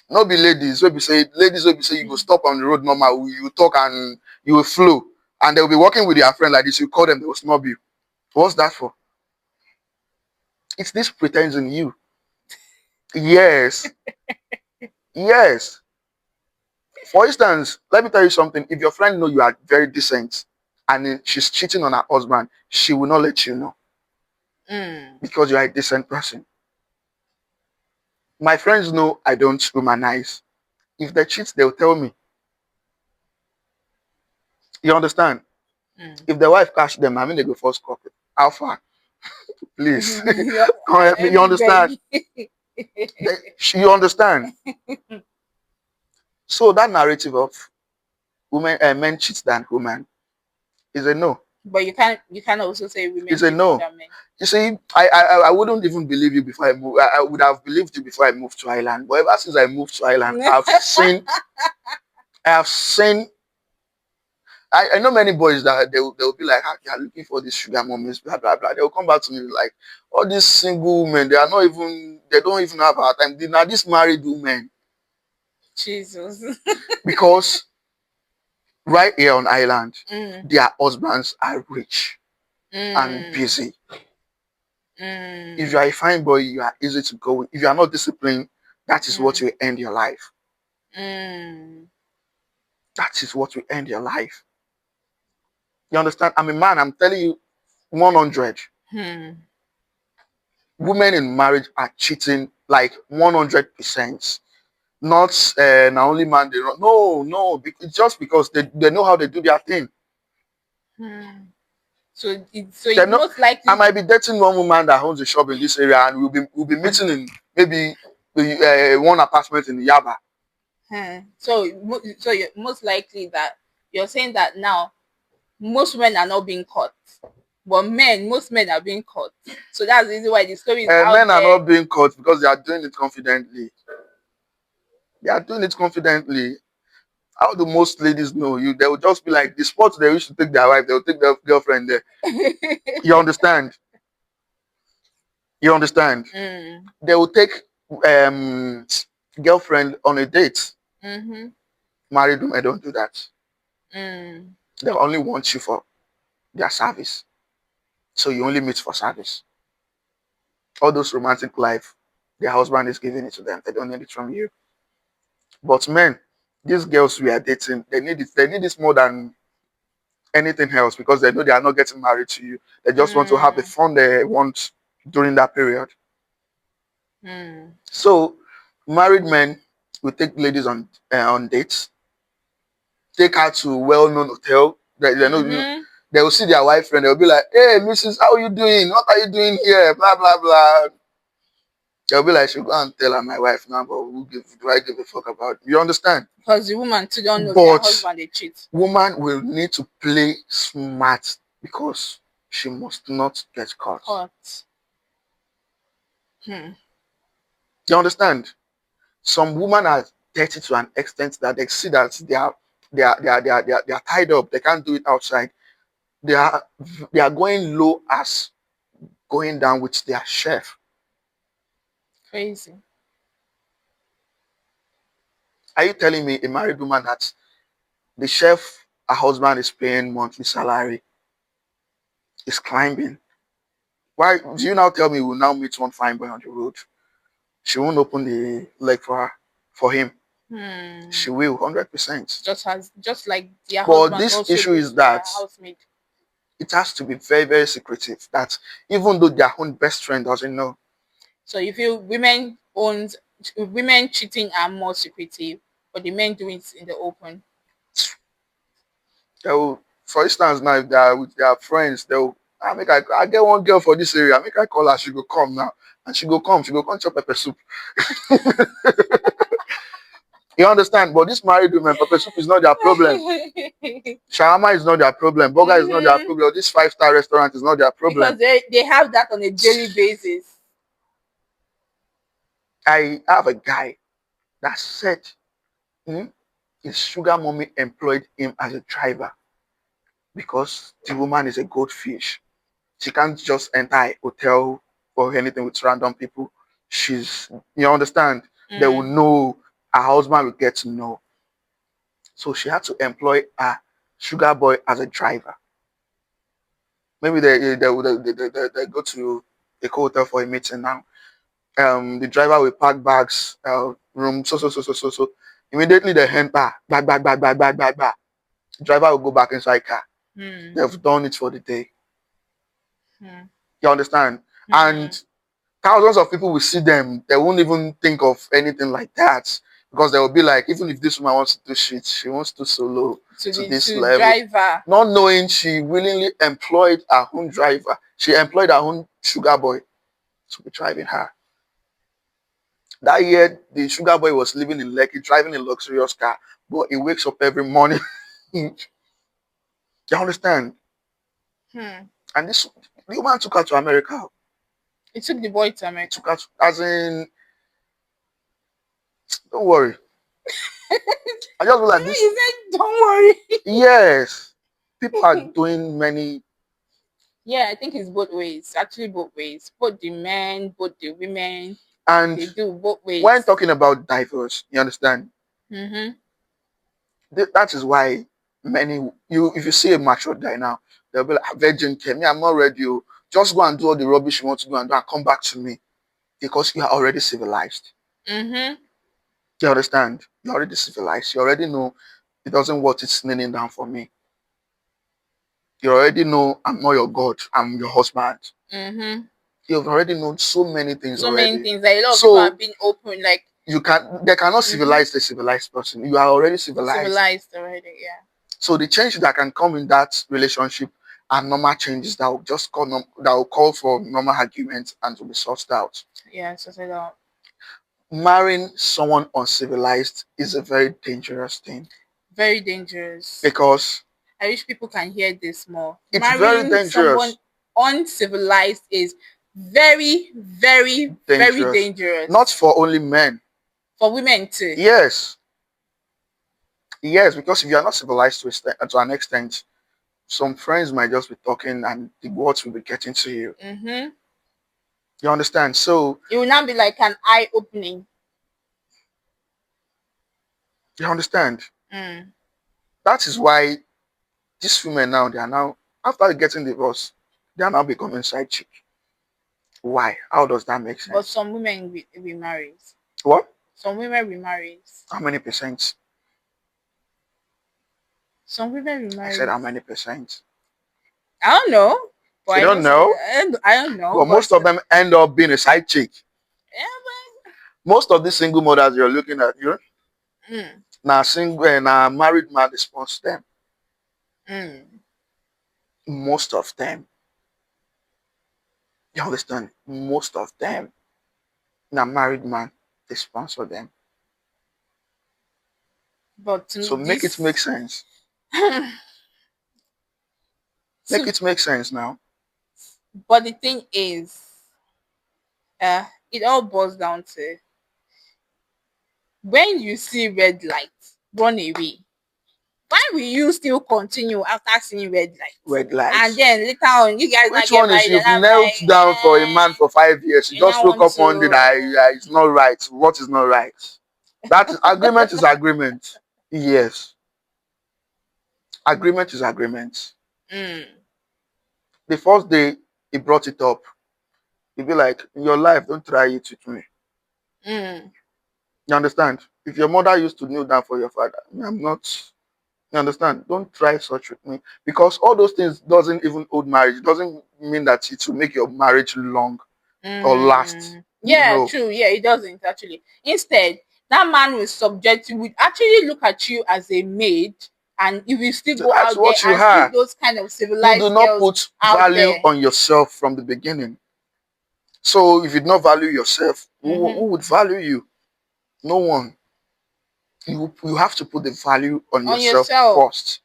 No be ladies will be say you go stop on the road normal, you talk and you will flow. And they'll be walking with their friend like this. You call them, they will snub you. What's that for? It's this pretense in you. Yes. Yes. For instance, let me tell you something. If your friend know you are very decent and she's cheating on her husband, she will not let you know because you are a decent person. My friends know I don't humanize. If they cheat, they'll tell me. You understand? If the wife catch them, I mean they go first corporate. How far? Please. Come help me. You understand? You understand? So that narrative of women men cheat than women is a no. But you can't also say women It's a cheat more no. than men. You see, I wouldn't even believe you before I moved. I would have believed you before I moved to Ireland. But ever since I moved to Ireland, I have seen I know many boys that they'll be like, "Ah, they are looking for these sugar mommies, blah blah blah." They'll come back to me like, all these single women, they don't even have our time. Now these married women, Jesus. because right here on island, their husbands are rich and busy. If you are a fine boy, you are easy to go with. If you are not disciplined, that is what will end your life. That is what will end your life. You understand? I'm a man. I'm telling you, 100. Women in marriage are cheating like 100%. Not now only man they run. No, it's just because they know how they do their thing. So it's most I likely. might be dating one woman that owns a shop in this area, and we'll be meeting in maybe one apartment in Yaba. So you're most likely that you're saying that now most men are not being caught, but most men are being caught. So that's the reason why the story is out Men are there. not being caught because they are doing it confidently. They are doing it confidently. How do most ladies know you? They will just be like the spots they used to take their wife, they will take their girlfriend there. You understand? You understand? They will take girlfriend on a date. Married women don't do that. They only want you for their service. So you only meet for service. All those romantic life, their husband is giving it to them. They don't need it from you. But men, these girls we are dating, they need it. They need this more than anything else because they know they are not getting married to you. They just want to have the fun they want during that period. So married men will take ladies on dates, take her to well-known hotel. They know they will see their wife friend. They'll be like, "Hey, Mrs., how are you doing? What are you doing here? Blah blah blah." They'll be like, "She'll go and tell her my wife now, but do I give a fuck about it?" You understand? Because the woman too don't know their But husband they cheat. woman will need to play smart because she must not get caught. You understand? Some women are dirty to an extent that they see that they are tied up. They can't do it outside. They are going low as going down with their chef. Crazy. Are you telling me a married woman that the chef her husband is paying monthly salary is climbing? Why do you now tell me we'll now meet one fine boy on the road? She won't open the leg for him. She will 100%. Just like their But husband this also issue lose is their that housemaid. it has to be very, very secretive. That even though their own best friend doesn't know. So you feel women cheating are more secretive, but the men do it in the open. They'll, for instance, now if they are with their friends, they'll I get one girl for this area. Make I call her. She go come now, and she go come. She go come chop pepper soup. You understand? But this married women, pepper soup is not their problem. Shawarma is not their problem. Burger is not their problem. This 5-star restaurant is not their problem. Because they have that on a daily basis. I have a guy that said his sugar mommy employed him as a driver because the woman is a goldfish. She can't just enter a hotel or anything with random people. she's, you understand, they will Mm. know, her husband will get to know. So she had to employ a sugar boy as a driver. Maybe they go to a hotel for a meeting now. The driver will pack bags, room, so. Immediately they enter, back. Driver will go back inside car. Mm. They've done it for the day. Mm. You understand? And Mm. thousands of people will see them. They won't even think of anything like that because they will be like, even if this woman wants to do shit, she wants to solo To to the this to level. driver. Not knowing she willingly employed her own driver. She employed her own sugar boy to be driving her. That year, the sugar boy was living in Lekki, driving a luxurious car, but he wakes up every morning. You understand? Hmm. And this the woman took her to America. It took the boy to America. Took her to, as in, don't worry. I just feel like this. He said, "Don't worry." Yes, people are doing many, Yeah, I think it's both ways. Actually, both ways. Both the men, both the women. and They do both when ways. talking about divorce, you understand. Mm-hmm. That is why many you if you see a mature guy now, they'll be like, "Ah, virgin came, me, I'm not ready. Oh. Just go and do all the rubbish you want to do and do and come back to me because you are already civilized." Mm-hmm. You understand? You're already civilized. You already know it doesn't worth it kneeling down for me. You already know I'm not your God, I'm your husband. Mm-hmm. You've already known so many things So many already. things. Like a lot of people So have been open, like they cannot mm-hmm. civilize the civilized person. You are already civilized. Civilized already. Yeah. So the change that can come in that relationship are normal changes that will just call that will call for normal arguments and to be sourced out. Yeah. So say that. Marrying someone uncivilized is a very dangerous thing Very dangerous. because I wish people can hear this more. it's very Marrying someone dangerous. uncivilized is very, very, very Dangerous. Not dangerous. for only men. For women too. Yes. Yes, because if you are not civilized to an extent, some friends might just be talking and the words will be getting to you. Mm-hmm. You understand? So It will now be like an eye opening. you understand? Mm. That is why these women now they are now after getting divorced, they are now becoming side chick. Why? How does that make But sense? some women remarries. What? Some women remarries. How many percent? Some women I said how remarries. many percent? I don't know. But You I know don't some. know? I don't know. But But most of them end up being a side chick. yeah, Most of these single mothers you're looking at, you know, mm, now single and now married man they sponsor them. mm. Most of them. You understand? Most of them. Now married man, they sponsor them. But So make it make this, sense. Make so, it make sense now. but the thing is, it all boils down to when you see red light, run away. Why will you still continue after seeing red light? Red And lights. then later on, you guys not Which get one is married, and you've I'm knelt like, down for a man for 5 years? You you just now woke want up one day to. that it's not right. What is not right? That is agreement is agreement. Yes. Agreement is agreement. Mm, The first day he brought it up, he'd be like, in your life, don't try it with me. mm, You understand? If your mother used to kneel down for your father, I'm not. You understand? Don't try such with me because all those things doesn't even hold marriage. It doesn't mean that it will make your marriage long or last. Yeah, No, true. Yeah, it doesn't actually. Instead, that man will subject you, would actually look at you as a maid, and you will still go that's out there what you and see have. those kind of You do civilized not girls put out value there. on yourself from the beginning. So if you do not value yourself, who Mm-hmm. would value you? No one. You have to put the value on On yourself yourself. first.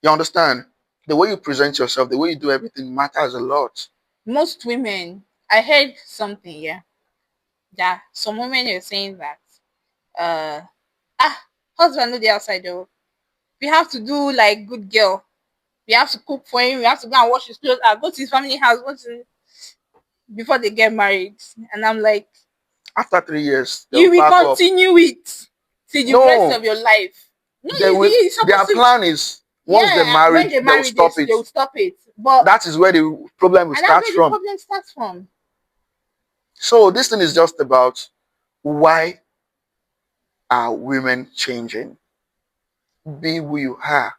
You understand? The way you present yourself, the way you do everything matters a lot. Most women, I heard something, yeah, that some women are saying that, uh, husband no dey outside though. We have to do like good girl. We have to cook for him. We have to go and wash his clothes. Go to his family house. Before they get married. And I'm like, After 3 years, they'll You will pack up. continue it till the rest No, of your life. No, they will. it's Their supposed to. plan is once they Yeah, when married, they they will marry stop this, they it. will stop it. But That is where the problem will and that's start where the from. problem starts from. So this thing is just about why are women changing? Be who you are.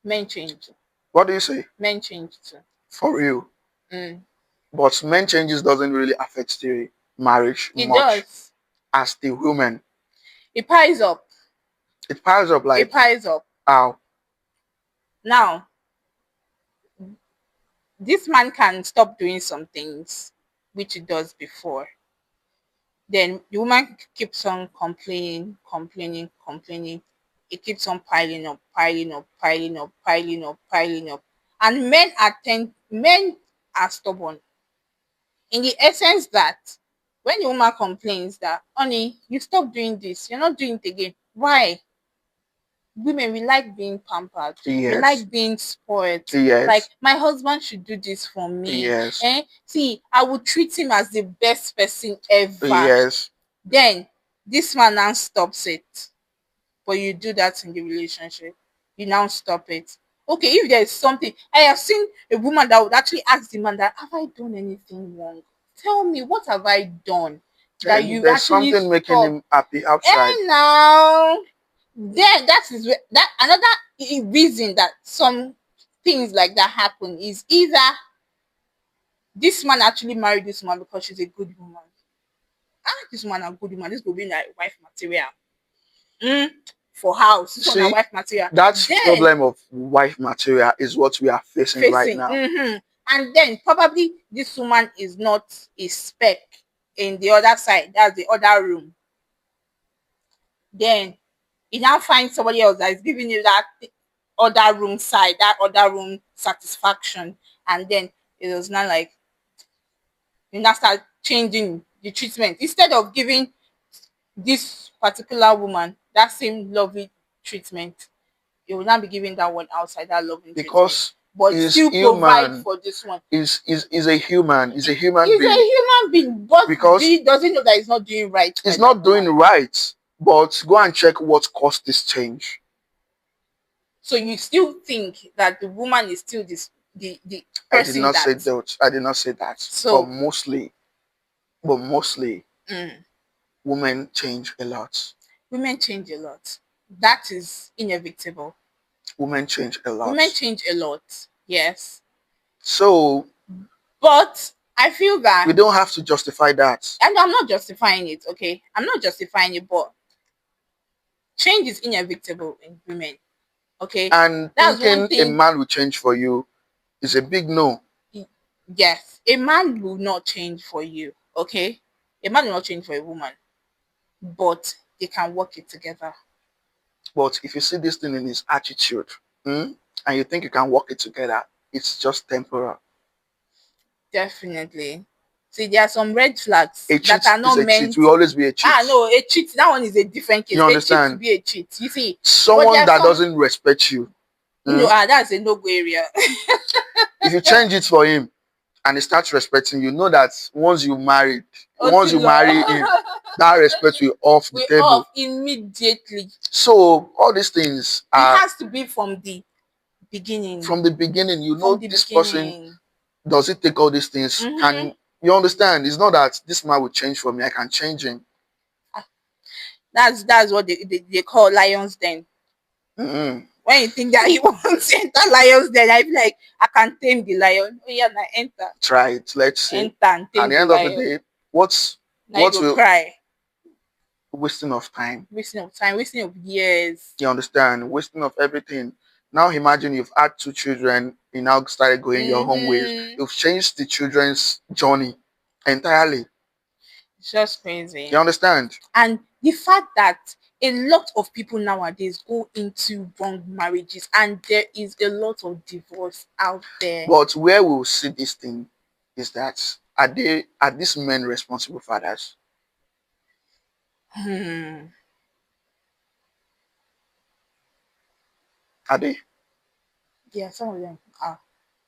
Men change. What do you say? Men change too. For real. Mm. But men changes doesn't really affect the marriage It much does. as the women. It piles up. It piles up It like piles up. how? Now, this man can stop doing some things which he does before. Then the woman keeps on complaining, complaining, complaining. It keeps on piling up, piling up, piling up, piling up, piling up. And men are stubborn in the essence that when the woman complains that, honey, you stop doing this, you're not doing it again. Why? Women, we like being pampered. We Yes. like being spoiled. Like Yes. my husband should do this for me. Yes. See, I would treat him as the best person ever. Yes. Then this man now stops it. But you do that in the relationship. You now stop it. Okay, if there is something, I have seen a woman that would actually ask the man that, have I done anything wrong? Tell me, what have I done that And you there's actually something making stop? him happy outside. And now, then that is that another reason that some things like that happen is either this man actually married this woman because she's a good woman. This woman a good woman. This will be like wife material. Mm, for house. This one a See, wife material. that Then problem of wife material is what we are facing right facing. now. And then probably this woman is not a spec in the other side. That's the other room. Then you now find somebody else that is giving you that other room side, that other room satisfaction. And then it was not like you now start changing the treatment. Instead of giving this particular woman that same lovely treatment, you will not be giving that one outside that loving treatment. Because But is still provide human, for this one. is a human, is a human He's a being. human being, but Because he doesn't know that he's not doing right by it's that not doing woman. right. But go and check what caused this change. So you still think that the woman is still the I did person not say that. that. I did not say that. So But mostly, mm, women change a lot. women change a lot. That is inevitable. Women change a Women lot. change a lot. Yes. So But I feel that, we don't have to justify that. and I'm not justifying it, okay? I'm not justifying it, but change is inevitable in women. Okay. And That's one thinking a thing. man will change for you is a big no. Yes. A man will not change for you. Okay. A man will not change for a woman. But they can work it together. But if you see this thing in his attitude, and you think you can work it together, it's just temporal. Definitely. See, there are some red flags A that cheat are is not a cheat. meant. Will always be a cheat. No, a cheat. That one is a different case. You A cheat to understand? be a cheat. You see, but there Someone are that some. doesn't respect you, No, that's a no-go area. if you change it for him and he starts respecting you, know that once you marry him, that respect will off the We table. off immediately. So all these things It are has to be from the beginning. from the beginning. You know From the this person, beginning. does he take all these things? Mm-hmm. Can you understand? It's not that this man will change for me. I can change him. That's what they call lions den. Mm-mm. When you think that you want to enter lions den, I feel like I can tame the lion. Oh yeah, now enter. Try it. Let's see. Enter and At tame the the end of the lion. day, what's Now you what go will cry. wasting of time? Wasting of time, wasting of years. You understand? Wasting of everything. Now imagine you've had 2 children, you now started going your home ways. Mm-hmm. You've changed the children's journey entirely. It's just crazy. You understand? And the fact that a lot of people nowadays go into wrong marriages and there is a lot of divorce out there. But where we'll see this thing is that are these men responsible fathers? Hmm. Are they? Yeah, some of them are.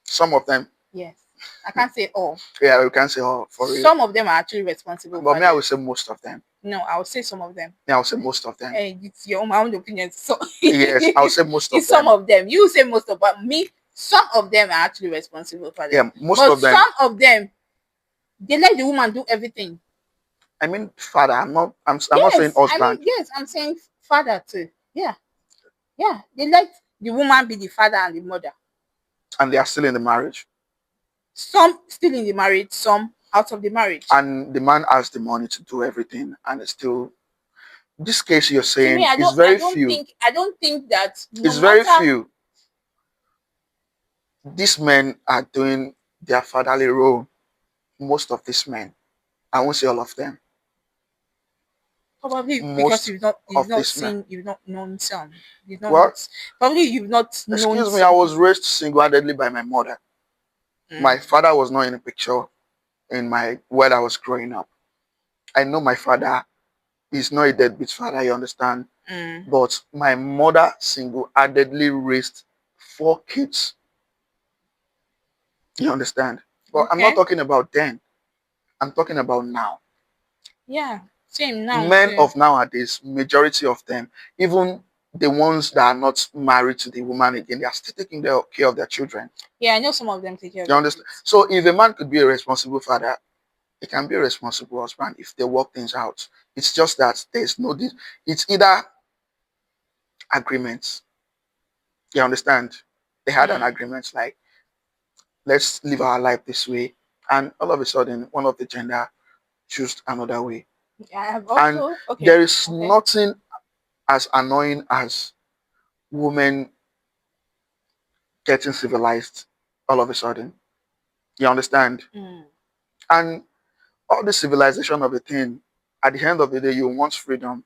Some of them. Yes. I can't say all. Yeah, you can't say all for real. Some of them are actually responsible But me, I would fathers. say most of them. No, I would say some of them. Me, I would say most of them. It's your my own opinion. So Yes, I would say most of it's some them. of them. You say most of, but me, some of them are actually responsible fathers. Yeah, most But of them. some of them, they let the woman do everything. I mean, father. I'm not saying Yes, I husband. mean, yes, I'm saying father too. Yeah, yeah. They let the woman be the father and the mother. And they are still in the marriage. Some still in the marriage, some out of the marriage. And the man has the money to do everything, and it's still. This case you're To saying me, is very few. I don't think that no It's very matter. few. These men are doing their fatherly role. Most of these men. I won't say all of them. Probably because Most you've of not these men. seen, you've not known some. You've not Well, probably you've not known excuse me, I some was people. raised single-handedly by my mother. My father was not in the picture in my when I was growing up. I know my father is not a deadbeat father, you understand? But my mother single-handedly raised 4 kids. You understand? But I'm not Okay. talking about then. I'm talking about now. Yeah. Same now Men too. of nowadays, majority of them, even the ones that are not married to the woman again, they are still taking care of their children. Yeah, I know some of them take care of You their understand? kids. So if a man could be a responsible father, he can be a responsible husband if they work things out. It's just that there's no it's either agreements. You understand? They had an agreement like let's live our life this way, and all of a sudden one of the gender choose another way. I have And also okay. there is Okay. nothing as annoying as women getting civilized all of a sudden. You understand? And all the civilization of a thing, at the end of the day, you want freedom.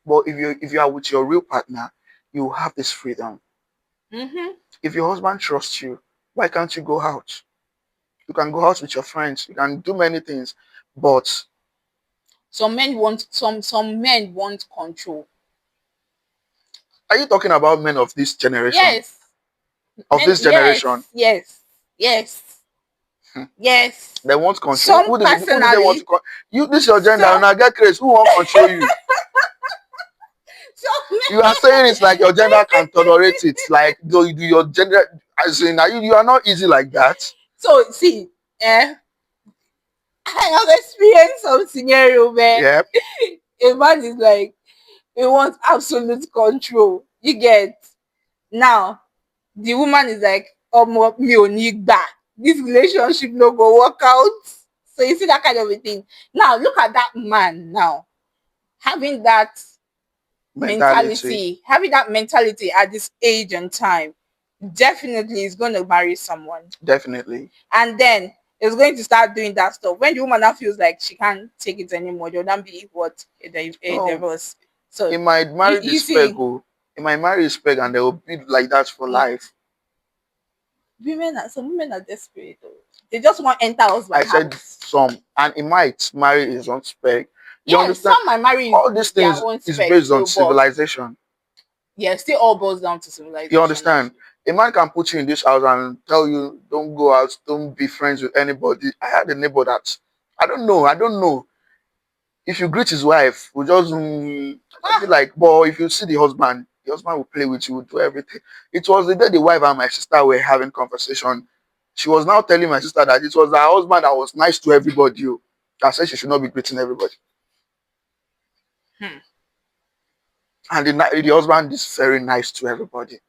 But if you are with your real partner, you have this freedom. If your husband trusts you, why can't you go out? You can go out with your friends. You can do many things. But Some men want some men want control. are you talking about men of this generation? Yes. Of Men this generation? yes. Yes. They want control. Some Who do they want to personally, control? You this your gender. some Now get crazy. Who want control you? some You are saying it's like your gender can tolerate it. Like do your gender as in you are not easy like that. so see, I have experienced some scenario where Yeah. a man is like he wants absolute control. You get now the woman is like, oh me ò ní gbà. This relationship no go work out. So you see that kind of a thing. Now look at that man now having that Mentality. having that mentality at this age and time. Definitely is going to marry someone. Definitely. And then is going to start doing that stuff. When the woman now feels like she can't take it anymore, there'll then be what a No. divorce. So He might marry you this peg. see, He might marry this peg and they will be like that for life. some women are desperate though. They just want to enter I husband said house. some, and he might marry his own spec. You Yeah, understand? some might marry All these their things own is spec based on too, but civilization. yeah, still all boils down to civilization. You understand? A man can put you in this house and tell you, don't go out, don't be friends with anybody. I had a neighbor that I don't know. If you greet his wife, we just I feel like, boy, if you see the husband will play with you, will do everything. It was the day the wife and my sister were having conversation. She was now telling my sister that it was her husband that was nice to everybody. That said she should not be greeting everybody. And the husband is very nice to everybody.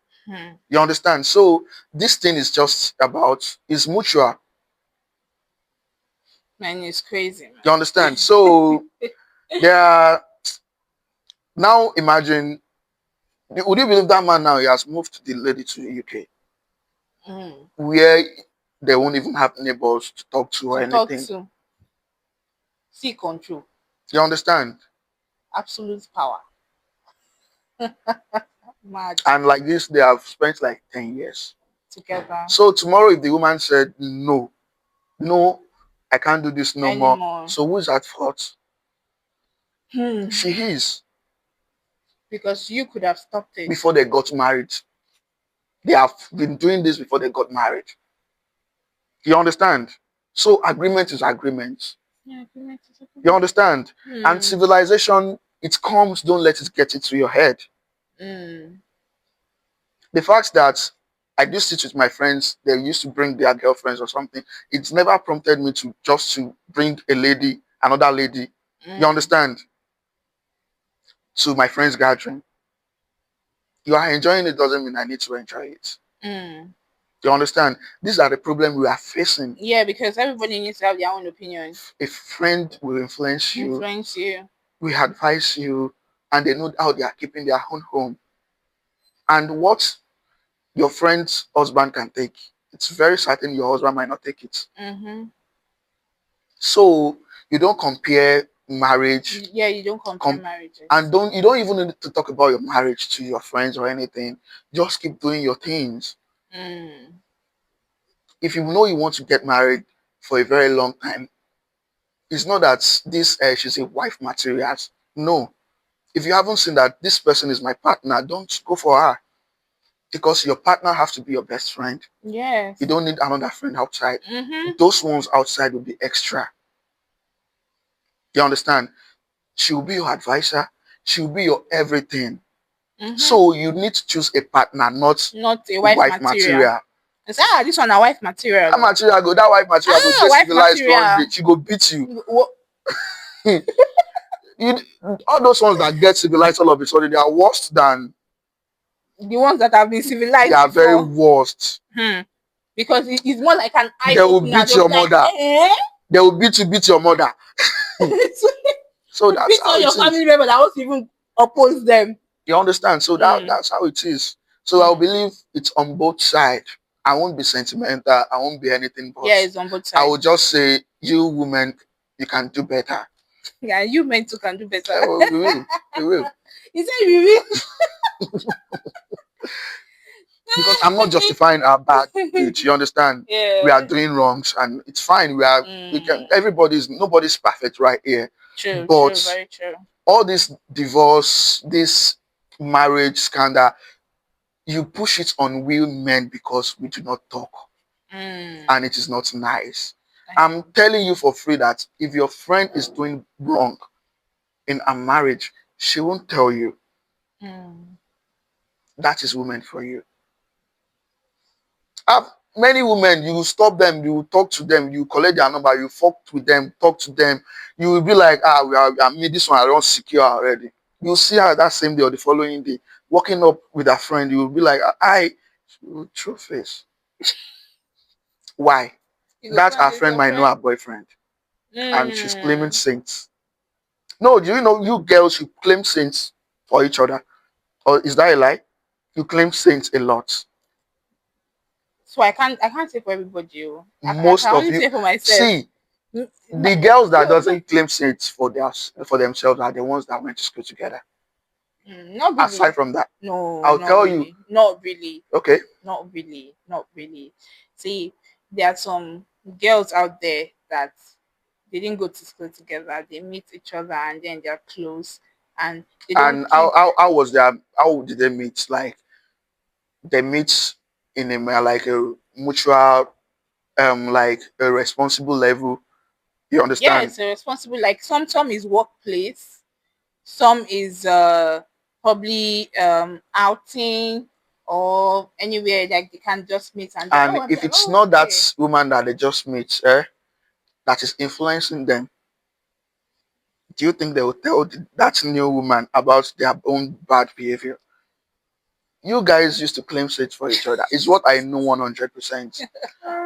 You understand? So this thing is just about it's mutual. Man, it's crazy, man. You understand? So there are now imagine would you believe that man now he has moved the lady to the UK where they won't even have neighbors to talk to or To talk anything. to. See control. You understand? Absolute power. Mad. And like this, they have spent like 10 years. Together. So tomorrow if the woman said no, I can't do this no more. Anymore. So who's at fault? She is. Because you could have stopped it. Before they got married. They have been doing this before they got married. You understand? So agreement is agreement. Yeah, agreement is You agreement. understand? And Hmm. civilization, it comes, don't let it get into your head. Mm. The fact that I do sit with my friends, they used to bring their girlfriends or something, it's never prompted me to just to bring a lady, another lady, you Mm. understand, to my friend's gathering. You are enjoying it doesn't mean I need to enjoy it. Mm. You understand? These are the problem we are facing. Yeah, because everybody needs to have their own opinion. A friend will influence you, Influence you. will advise you, and they know how they are keeping their own home. And what your friend's husband can take, it's very certain your husband might not take it. Mm-hmm. So you don't compare marriage, Yeah, you don't compare com- and marriages. don't you don't even need to talk about your marriage to your friends or anything. Just keep doing your things. Mm. If you know you want to get married for a very long time, it's not that this she's a wife materials. No, if you haven't seen that this person is my partner, don't go for her because your partner has to be your best friend. You Yes. don't need another friend outside. Mm-hmm. Those ones outside will be extra. You understand? She will be your advisor. She will be your everything. Mm-hmm. So you need to choose a partner, not Not a wife wife material. material. It's this one a wife That material. material go, that wife material go, Ah, just wife civilized one day. material. She go beat you. Wo- You all those ones that get civilized all of a sudden, they are worse than The ones that have been they civilized are very before. worst. Hmm. Because it's more like an eye They will opener. beat They'll your be like, mother. eh? They will beat your mother. So So you that's beat how all it your is. family member that wants to even oppose them. You understand? So Mm. that's how it is. So I Mm. believe it's on both sides. I won't be sentimental. I won't be anything Yeah, but it's on both I sides. will just say, you women, you can do better. Yeah, you men too can do better. We will. We will. He said, "We will." Because I'm not justifying our bad deeds. You understand? We are Yeah. doing wrongs and it's fine. We can Mm. nobody's perfect right here. True, true, But very true. all this divorce, this marriage scandal, you push it on we men because we do not talk Mm. and it is not nice. I I'm know. telling you for free that if your friend is doing wrong in a marriage, she won't tell you. Mm. That is woman for you. Have many women, you will stop them, you will talk to them, you collect their number, you fuck with them, talk to them. You will be like, I mean, this one I don't secure already. You'll see her that same day or the following day, walking up with a friend. You will be like, true face. Why? You go That come our with friend your might know friend. her boyfriend, and she's claiming Mm. saints. No, do you know you girls you claim saints for each other, or is that a lie? You claim saints a lot. So I can't say for everybody. Oh. I Most can of only you say for myself. see. Mm, The girls that no, doesn't claim saints for themselves are the ones that went to school together. not Aside really. from that, No, I'll not tell you, really. Not really. okay, Not really. Not really. See, there are some girls out there that they didn't go to school together. They meet each other and then they're close and they don't and keep. how was their how did they meet? Like they meet in like a mutual like a responsible level. You Yeah, understand? it's a responsible. Like some is workplace, some is probably outing or anywhere like they can just meet and then And oh I'm if like it's oh not okay. that woman that they just meet, that is influencing them, do you think they will tell that new woman about their own bad behavior? You guys used to claim saints for each other. It's what I know 100%.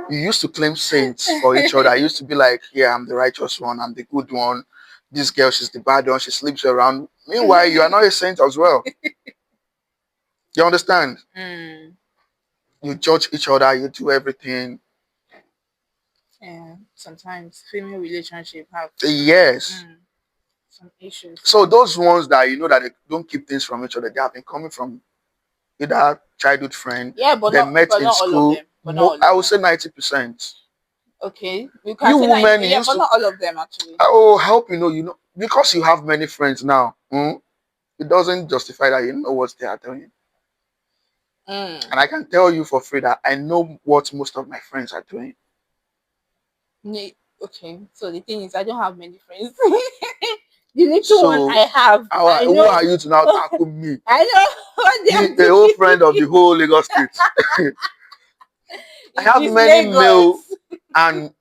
You used to claim saints for each other. I used to be like, yeah, I'm the righteous one. I'm the good one. This girl, she's the bad one. She sleeps around. Meanwhile, you are not a saint as well. You understand? Mm, You judge each other. You do everything. yeah, sometimes female relationship have Yes. mm, some issues. So those ones that you know that they don't keep things from each other, they have been coming from either childhood friend, Yeah, they met but in not all of school. them. But not all I of would them. say 90%. Okay, you can You say that. women, you Yeah, used but to. not all of them actually. Oh, help because you have many friends now. It doesn't justify that you know what they are doing. Mm, And I can tell you for free that I know what most of my friends are doing. Okay, so the thing is, I don't have many friends. The little one So I have, I who know, are you to now tackle me, I know what they are the whole friend of doing. the whole Lagos State? I It have is many male Lagos. and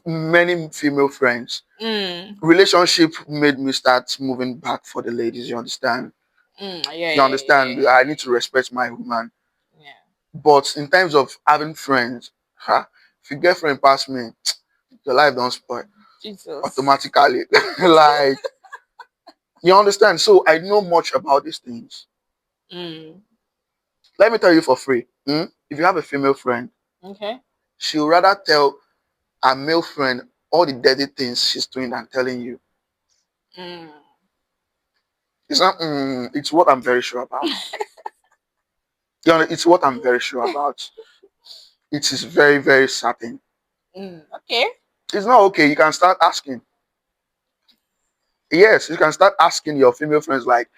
many female friends. Mm, Relationship made me start moving back for the ladies. You understand? yeah, You yeah, yeah, understand? I need to respect my woman. yeah. But in terms of having friends, if you get friend past me, your life don't spoil Jesus. automatically. Like, you understand? So I know much about these things. Mm, Let me tell you for free. If you have a female friend, okay. she'll rather tell her male friend all the dirty things she's doing than telling you. Mm, It's not. It's what I'm very sure about. You know, it's what I'm very sure about. It is very, very certain. okay. It's not okay. You can start asking. Yes, you can start asking your female friends like,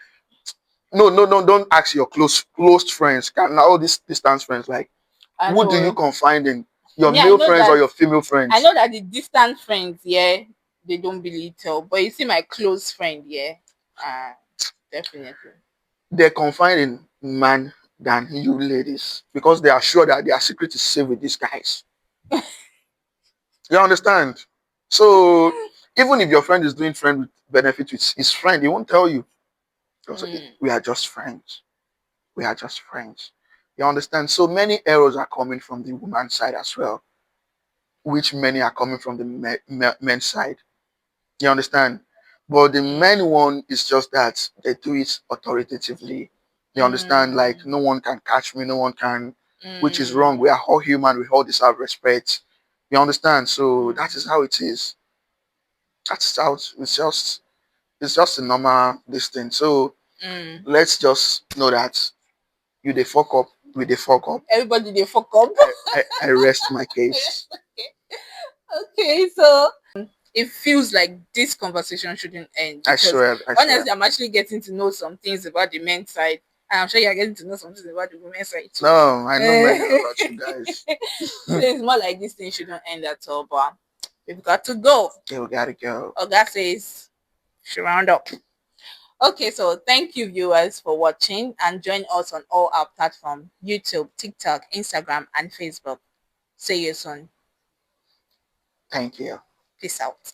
no, no, no, don't ask your close friends. Can all these distance friends like, I who do you know. confide in? Your Me, I male know friends or that. your female I friends? know that the distant friends, yeah, they don't really tell. But you see, my close friend, yeah, definitely. They're confide in man than you ladies because they are sure that their secret is safe with these guys. You understand? So even if your friend is doing friend with benefit with his friend, he won't tell you. Because Mm, we are just friends. We are just friends. You understand? So many errors are coming from the woman's side as well, which many are coming from the men's side. You understand? But the men one is just that they do it authoritatively. You understand? Like mm, no one can catch me, no one can, which is wrong. mm, We are all human, we all deserve respect. You understand? So that is mm, how it is. That's how it's just a normal this thing. So mm. let's just know that you they fuck up, we they fuck up. Everybody they fuck up. I rest my case. Okay, so it feels like this conversation shouldn't end I because swear, I swear. honestly, I'm actually getting to know some things about the men's side, and I'm sure you're getting to know some things about the women's side too. No, I know many about you guys. So it's more like this thing shouldn't end at all, but we've got to go. Okay, we gotta go. Oga says, should round up. Okay, so thank you, viewers, for watching and join us on all our platforms YouTube, TikTok, Instagram, and Facebook. See you soon. Thank you. Peace out.